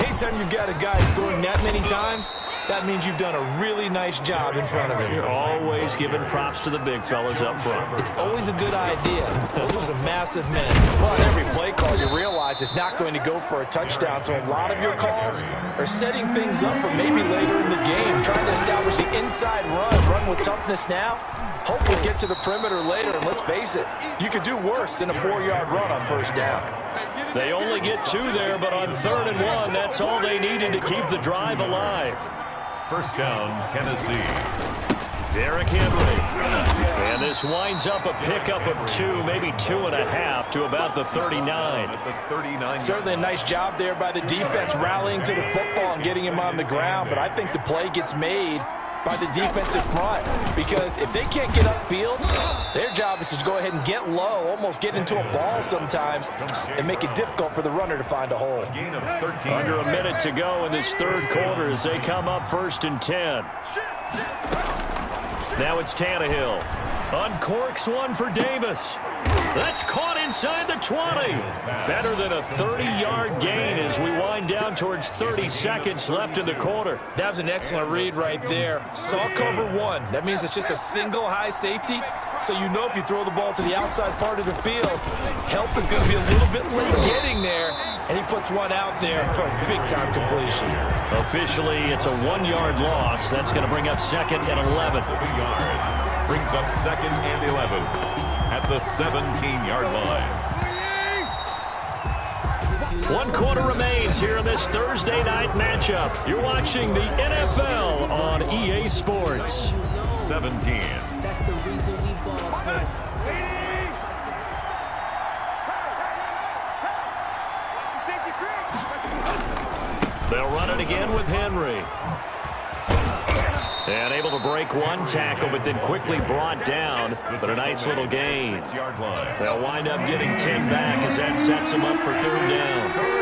Anytime you've got a guy scoring that many times, that means you've done a really nice job in front of him. You're always giving props to the big fellas up front. It's always a good idea. Those are some massive men. Well, on every play call, you realize it's not going to go for a touchdown, so a lot of your calls are setting things up for maybe later in the game, trying to establish the inside run with toughness now. Hopefully get to the perimeter later, and let's face it, you could do worse than a 4-yard run on 1st down. They only get 2 there, but on 3rd and 1, that's all they needed to keep the drive alive. 1st down, Tennessee. Derrick Henry. And this winds up a pickup of 2, maybe 2.5 to about the 39. At the 39. Certainly a nice job there by the defense rallying to the football and getting him on the ground, but I think the play gets made by the defensive front, because if they can't get upfield, their job is to go ahead and get low, almost get into a ball sometimes, and make it difficult for the runner to find a hole. Gain of 13. Under a minute to go in this 3rd quarter as they come up 1st and 10. Now it's Tannehill. Uncorks one for Davis. That's caught inside the 20. Better than a 30-yard gain as we wind down towards 30 seconds left in the quarter. That was an excellent read right there. Saw cover 1. That means it's just a single high safety. So you know if you throw the ball to the outside part of the field, help is going to be a little bit late getting there. And he puts one out there for a big-time completion. Officially, it's a 1-yard loss. That's going to bring up 2nd and 11. Brings up 2nd and 11 at the 17-yard line. 1 quarter remains here in this Thursday night matchup. You're watching the NFL on EA Sports. 17. That's the reason we ball. They'll run it again with Henry. And able to break one tackle, but then quickly brought down. But a nice little gain. They'll wind up getting 10 back as that sets them up for 3rd down.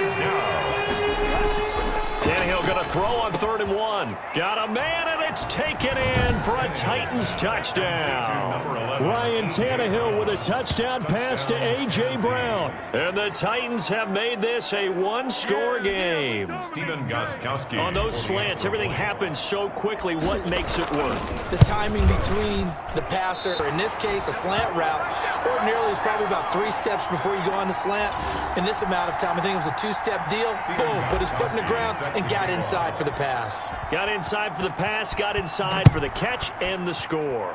Tannehill going to throw on 3rd and 1. Got a man, and it's taken in for a Titans touchdown. Ryan Tannehill with a touchdown pass to A.J. Brown. And the Titans have made this a one-score game. On those slants, everything happens so quickly. What makes it work? The timing between the passer, or in this case, a slant route, ordinarily is probably about 3 steps before you go on the slant. In this amount of time, I think it was a 2-step deal. Boom, put his foot in the ground and got inside for the pass. Got inside for the pass, got inside for the catch and the score.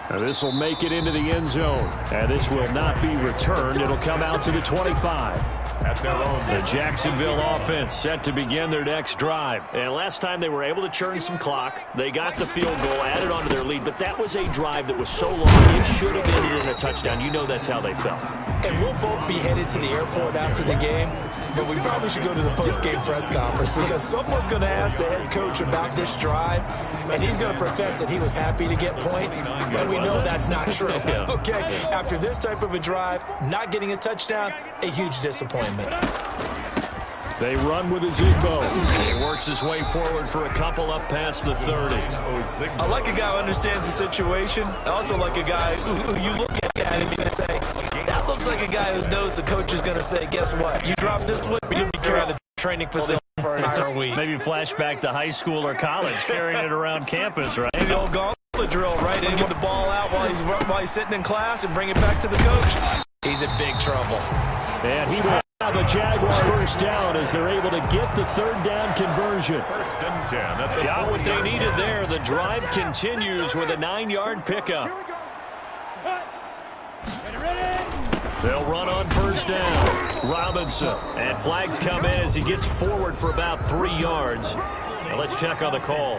Now this will make it into the end zone. And this will not be returned. It'll come out to the 25. The Jacksonville offense set to begin their next drive. And last time they were able to churn some clock. They got the field goal, added on to their lead. But that was a drive that was so long, it should have ended in a touchdown. You know that's how they felt. And we'll both be headed to the airport after the game, but we probably should go to the post-game press conference because someone's going to ask the head coach about this drive, and he's going to profess that he was happy to get points, and we know that's not true. Yeah. Okay, after this type of a drive, not getting a touchdown, a huge disappointment. They run with a Zigbo. He works his way forward for a couple up past the 30. I like a guy who understands the situation. I also like a guy who you look at and he's going to say, that looks like a guy who knows the coach is going to say, guess what? You drop this one, you'll be carrying the training facility for an entire week. Maybe flashback to high school or college, carrying it around campus, right? Maybe old gauntlet drill, right? And get the ball out while he's sitting in class and bring it back to the coach. He's in big trouble. And he will have the Jaguars first down as they're able to get the 3rd down conversion. Got what they needed there. The drive continues with a 9-yard pickup. They'll run on 1st down. Robinson. And flags come in as he gets forward for about 3 yards. Now let's check on the call.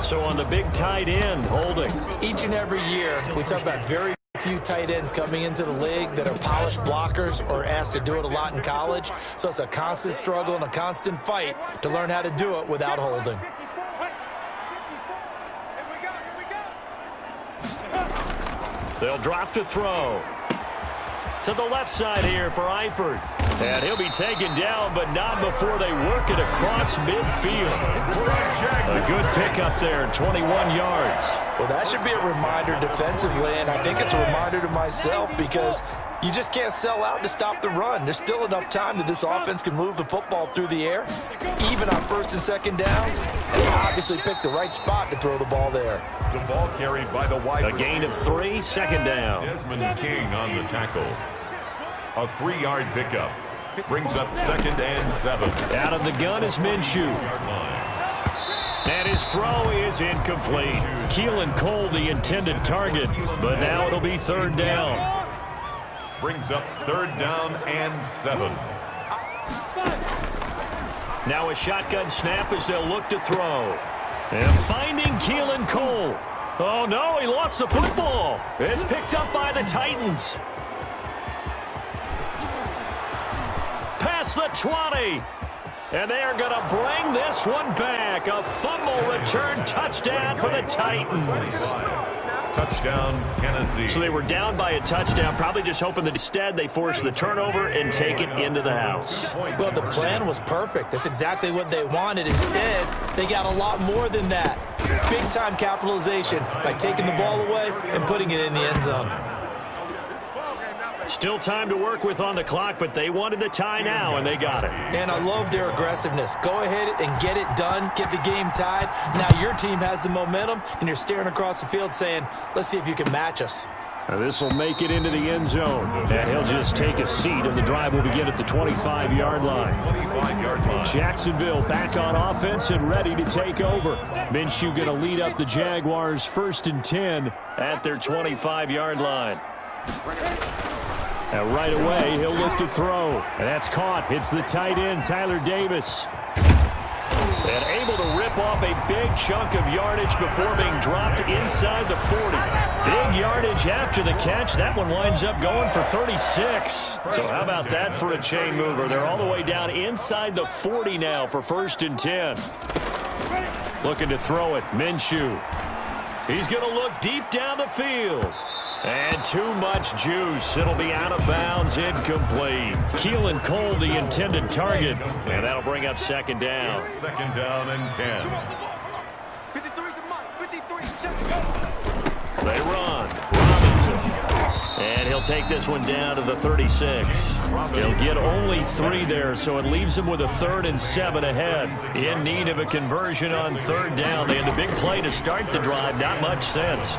So on the big tight end, holding. Each and every year, we talk about very few tight ends coming into the league that are polished blockers or asked to do it a lot in college. So it's a constant struggle and a constant fight to learn how to do it without holding. They'll drop to throw. To the left side here for Eifert. And he'll be taken down, but not before they work it across midfield. A good pickup there, 21 yards. Well, that should be a reminder defensively, and I think it's a reminder to myself because you just can't sell out to stop the run. There's still enough time that this offense can move the football through the air, even on 1st and 2nd downs, and they obviously picked the right spot to throw the ball there. The ball carried by the wide A gain of 3, 2nd down. Desmond King on the tackle. A 3-yard pickup. Brings up 2nd and 7. Out of the gun is Minshew. And his throw is incomplete. Keelan Cole, the intended target, but now it'll be 3rd down. Brings up 3rd down and 7. Now a shotgun snap as they'll look to throw. And finding Keelan Cole. Oh, no, he lost the football. It's picked up by the Titans. Past the 20. And they are going to bring this one back. A fumble return touchdown for the Titans. Touchdown, Tennessee. So they were down by a touchdown, probably just hoping that instead they force the turnover and take it into the house. Well, the plan was perfect. That's exactly what they wanted. Instead, they got a lot more than that. Big-time capitalization by taking the ball away and putting it in the end zone. Still time to work with on the clock, but they wanted the tie now, and they got it. And I love their aggressiveness. Go ahead and get it done. Get the game tied. Now your team has the momentum, and you're staring across the field saying, let's see if you can match us. Now this will make it into the end zone. And he'll just take a seat, and the drive will begin at the 25-yard line. Jacksonville back on offense and ready to take over. Minshew going to lead up the Jaguars 1st and 10 at their 25-yard line. Now right away, he'll look to throw. And that's caught. It's the tight end, Tyler Davis. And able to rip off a big chunk of yardage before being dropped inside the 40. Big yardage after the catch. That one winds up going for 36. So how about that for a chain mover? They're all the way down inside the 40 now for 1st and 10. Looking to throw it. Minshew. He's going to look deep down the field. And too much juice. It'll be out of bounds, incomplete. Keelan Cole, the intended target. And that'll bring up 2nd down. 2nd down and 10. They run. Robinson. And he'll take this one down to the 36. He'll get only 3 there, so it leaves him with a 3rd and 7 ahead. In need of a conversion on 3rd down. They had the big play to start the drive. Not much sense.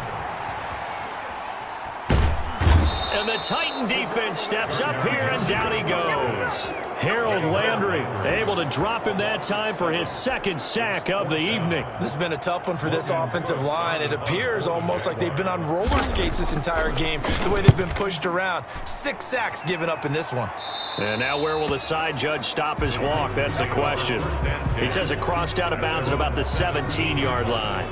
And the Titan defense steps up here, and down he goes. Harold Landry able to drop him that time for his 2nd sack of the evening. This has been a tough one for this offensive line. It appears almost like they've been on roller skates this entire game, the way they've been pushed around. 6 sacks given up in this one. And now where will the side judge stop his walk? That's the question. He says it crossed out of bounds at about the 17-yard line.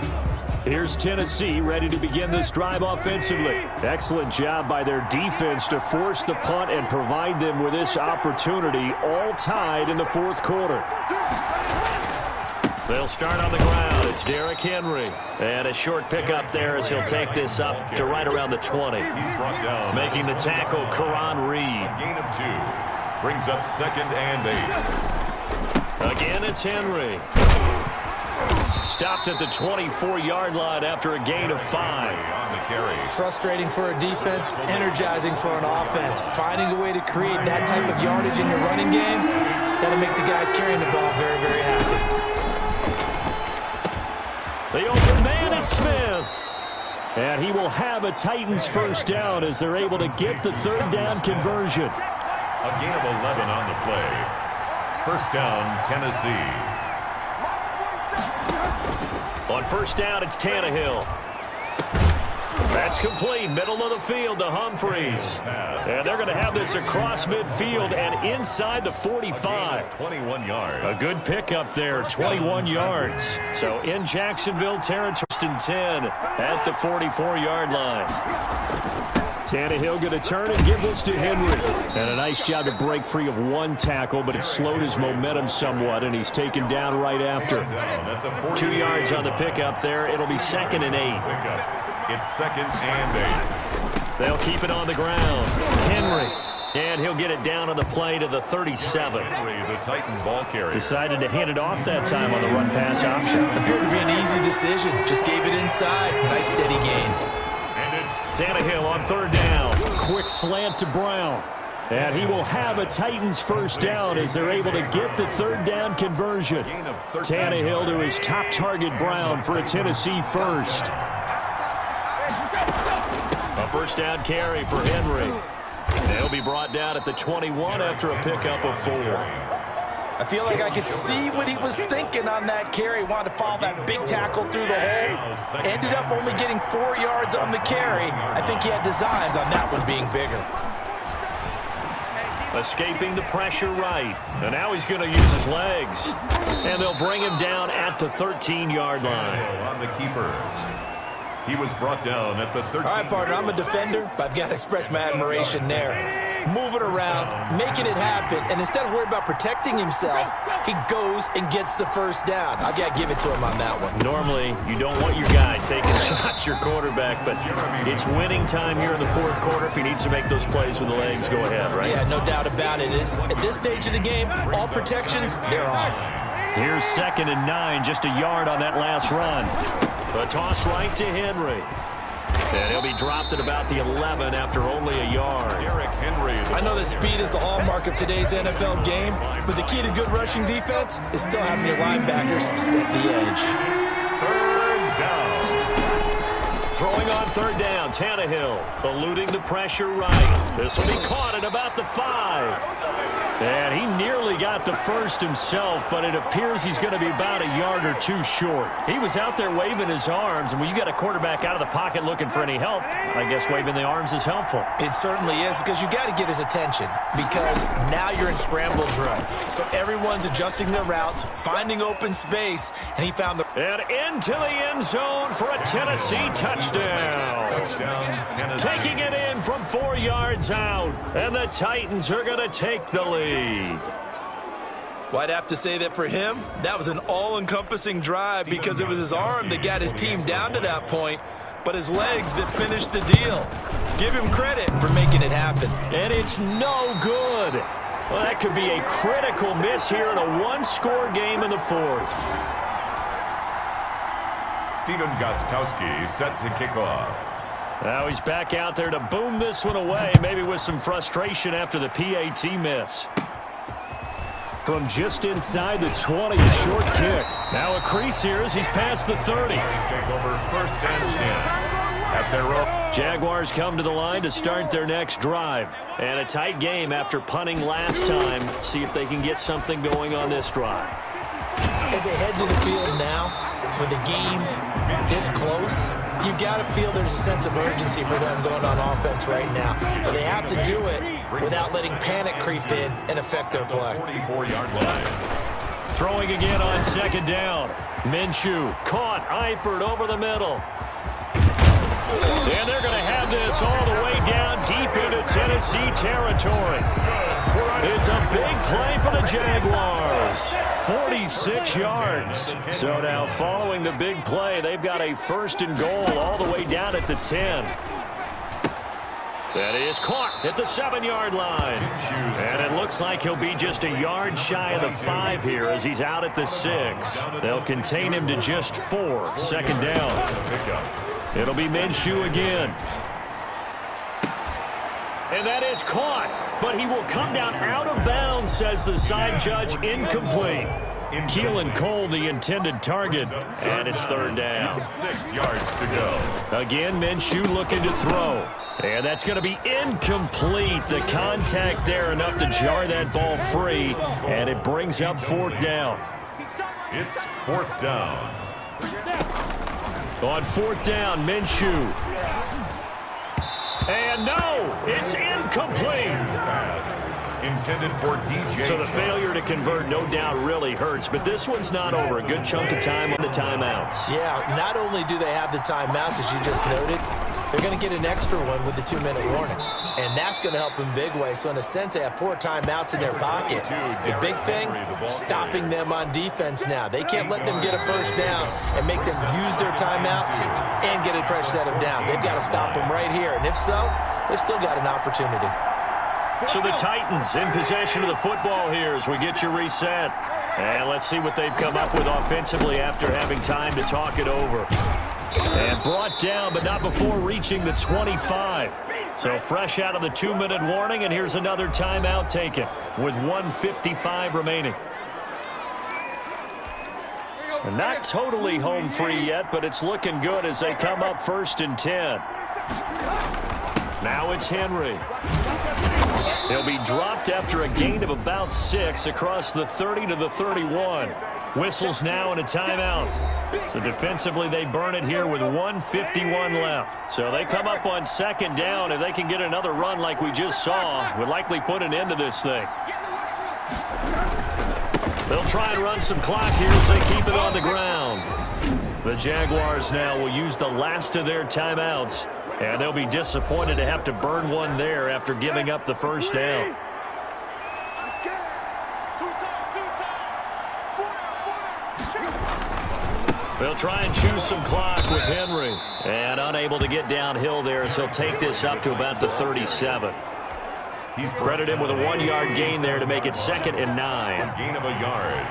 Here's Tennessee ready to begin this drive offensively. Excellent job by their defense to force the punt and provide them with this opportunity, all tied in the 4th quarter. They'll start on the ground. It's Derrick Henry. And a short pickup there as he'll take this up to right around the 20. Making the tackle, Karan Reed. Gain of 2. Brings up 2nd and 8. Again, it's Henry. Stopped at the 24-yard line after a gain of 5. On the carry. Frustrating for a defense, energizing for an offense. Finding a way to create that type of yardage in your running game, that'll make the guys carrying the ball very, very happy. The open man is Smith. And he will have a Titans 1st down as they're able to get the 3rd down conversion. A gain of 11 on the play. 1st down, Tennessee. On 1st down, it's Tannehill. That's complete. Middle of the field to Humphreys. And they're going to have this across midfield and inside the 45. 21 yards. A good pickup there, 21 yards. So in Jacksonville territory, 1st and 10 at the 44-yard line. Tannehill going to turn and give this to Henry. And a nice job to break free of 1 tackle, but it slowed his momentum somewhat, and he's taken down right after. 2 yards on the pickup there. It'll be 2nd and 8. It's 2nd and 8. They'll keep it on the ground. Henry. And he'll get it down on the play to the 37. Henry, the Titan ball carrier. Decided to hand it off that time on the run-pass option. Appeared to be an easy decision. Just gave it inside. Nice steady gain. Tannehill on 3rd down. Quick slant to Brown. And he will have a Titans 1st down as they're able to get the 3rd down conversion. Tannehill to his top target, Brown, for a Tennessee 1st. A 1st down carry for Henry. He'll be brought down at the 21 after a pickup of 4. I feel like I could see what he was thinking on that carry. Wanted to follow that big tackle through the hole. Ended up only getting 4 yards on the carry. I think he had designs on that one being bigger. Escaping the pressure right. And now he's going to use his legs. And they'll bring him down at the 13-yard line. On the keeper. He was brought down at the 13. All right, partner, I'm a defender, but I've got to express my admiration there. Moving around, making it happen, and instead of worrying about protecting himself, he goes and gets the 1st down. I've got to give it to him on that one. Normally, you don't want your guy taking shots, your quarterback, but it's winning time here in the 4th quarter. If he needs to make those plays with the legs, go ahead, right? Yeah, no doubt about it. At this stage of the game, all protections, they're off. Here's 2nd and 9, just a yard on that last run. A toss right to Henry. And he'll be dropped at about the 11 after only a yard. Derrick Henry. I know that speed is the hallmark of today's NFL game, but the key to good rushing defense is still having your linebackers set the edge. 3rd down. Throwing on 3rd down, Tannehill eluding the pressure right. This will be caught at about the 5. And he nearly got the first himself, but it appears he's going to be about a yard or two short. He was out there waving his arms, and when you got a quarterback out of the pocket looking for any help, I guess waving the arms is helpful. It certainly is, because you got to get his attention, because now you're in scramble drill. So everyone's adjusting their routes, finding open space, and he found the... And into the end zone for a Tennessee touchdown. Taking it in from 4 yards out, and the Titans are going to take the lead. Well, I'd have to say that for him, that was an all-encompassing drive, because it was his arm that got his team down to that point, but his legs that finished the deal. Give him credit for making it happen. And it's no good. Well, that could be a critical miss here in a one-score game in the fourth. Steven Gostkowski set to kick off. Now he's back out there to boom this one away, maybe with some frustration after the PAT miss. From just inside the 20, a short kick. Now a crease here as he's past the 30. Take over first and 10 at their own. Jaguars come to the line to start their next drive. And a tight game after punting last time. See if they can get something going on this drive. As they head to the field now, with the game this close, you've got to feel there's a sense of urgency for them going on offense right now. But they have to do it without letting panic creep in and affect their play. 44-yard line. Throwing again on second down. Minshew caught Eifert over the middle. And they're going to have this all the way down deep into Tennessee territory. It's a big play for the Jaguars. 46 yards. So now following the big play, they've got a first and goal all the way down at the 10. That is caught at the 7-yard line. And it looks like he'll be just a yard shy of the 5 here as he's out at the 6. They'll contain him to just 4. Second down. It'll be Minshew again. And that is caught, but he will come down out of bounds, says the side judge. Incomplete. Keelan Cole, the intended target, and it's third down. 6 yards to go. Again, Minshew looking to throw. And that's going to be incomplete. The contact there enough to jar that ball free, and it brings up fourth down. It's fourth down. On fourth down, Minshew. And no, it's incomplete. Pass intended for DJ. So the failure to convert no doubt really hurts, but this one's not over. A good chunk of time on the timeouts. Yeah, not only do they have the timeouts, as you just noted, they're going to get an extra one with the 2-minute warning. And that's going to help in big way. So in a sense, they have 4 timeouts in their pocket. The big thing, stopping them on defense now. They can't let them get a first down and make them use their timeouts and get a fresh set of downs. They've got to stop them right here. And if so, they've still got an opportunity. So the Titans in possession of the football here as we get you reset. And let's see what they've come up with offensively after having time to talk it over. And brought down, but not before reaching the 25. So fresh out of the 2-minute warning, and here's another timeout taken with 1:55 remaining. And not totally home free yet, but it's looking good as they come up first and 10. Now it's Henry. He'll be dropped after a gain of about 6 across the 30 to the 31. Whistles now and a timeout. So defensively, they burn it here with 1:51 left. So they come up on second down. If they can get another run like we just saw, would likely put an end to this thing. They'll try and run some clock here as they keep it on the ground. The Jaguars now will use the last of their timeouts, and they'll be disappointed to have to burn one there after giving up the first down. They'll try and choose some clock with Henry. And unable to get downhill there as he'll take this up to about the 37. He's credited him with a 1-yard gain there to make it 2nd and 9. Gain of a yard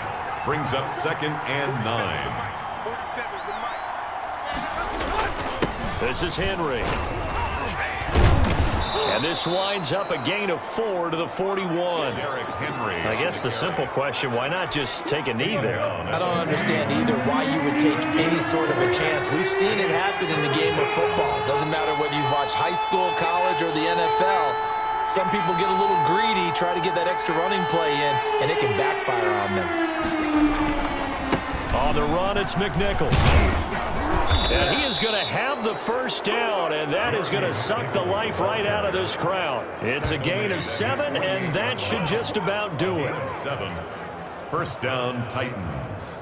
brings up 2nd and 9. This is Henry. And this winds up a gain of 4 to the 41. I guess the simple question, why not just take a knee there? I don't understand either why you would take any sort of a chance. We've seen it happen in the game of football. Doesn't matter whether you watch high school, college, or the NFL. Some people get a little greedy, try to get that extra running play in, and it can backfire on them. On the run, it's McNichols. And he is going to have the first down, and that is going to suck the life right out of this crowd. It's a gain of 7, and that should just about do it. 7. First down, Titans.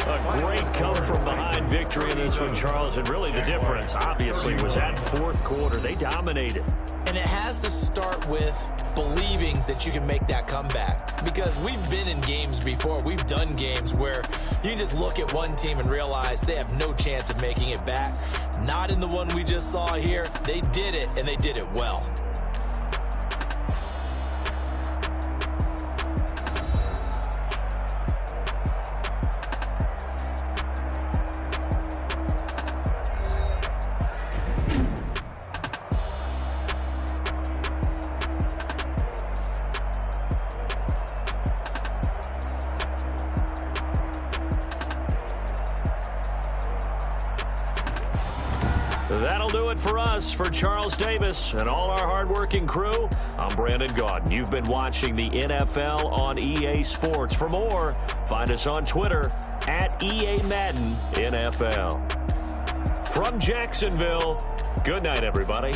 A great come-from-behind victory in this one, Charles, and really the difference, obviously, was that fourth quarter. They dominated. And it has to start with believing that you can make that comeback. Because we've been in games before. We've done games where you can just look at one team and realize they have no chance of making it back. Not in the one we just saw here. They did it, and they did it well. That'll do it for us. For Charles Davis and all our hardworking crew, I'm Brandon Gaudin. You've been watching the NFL on EA Sports. For more, find us on Twitter at EA Madden NFL. From Jacksonville, good night, everybody.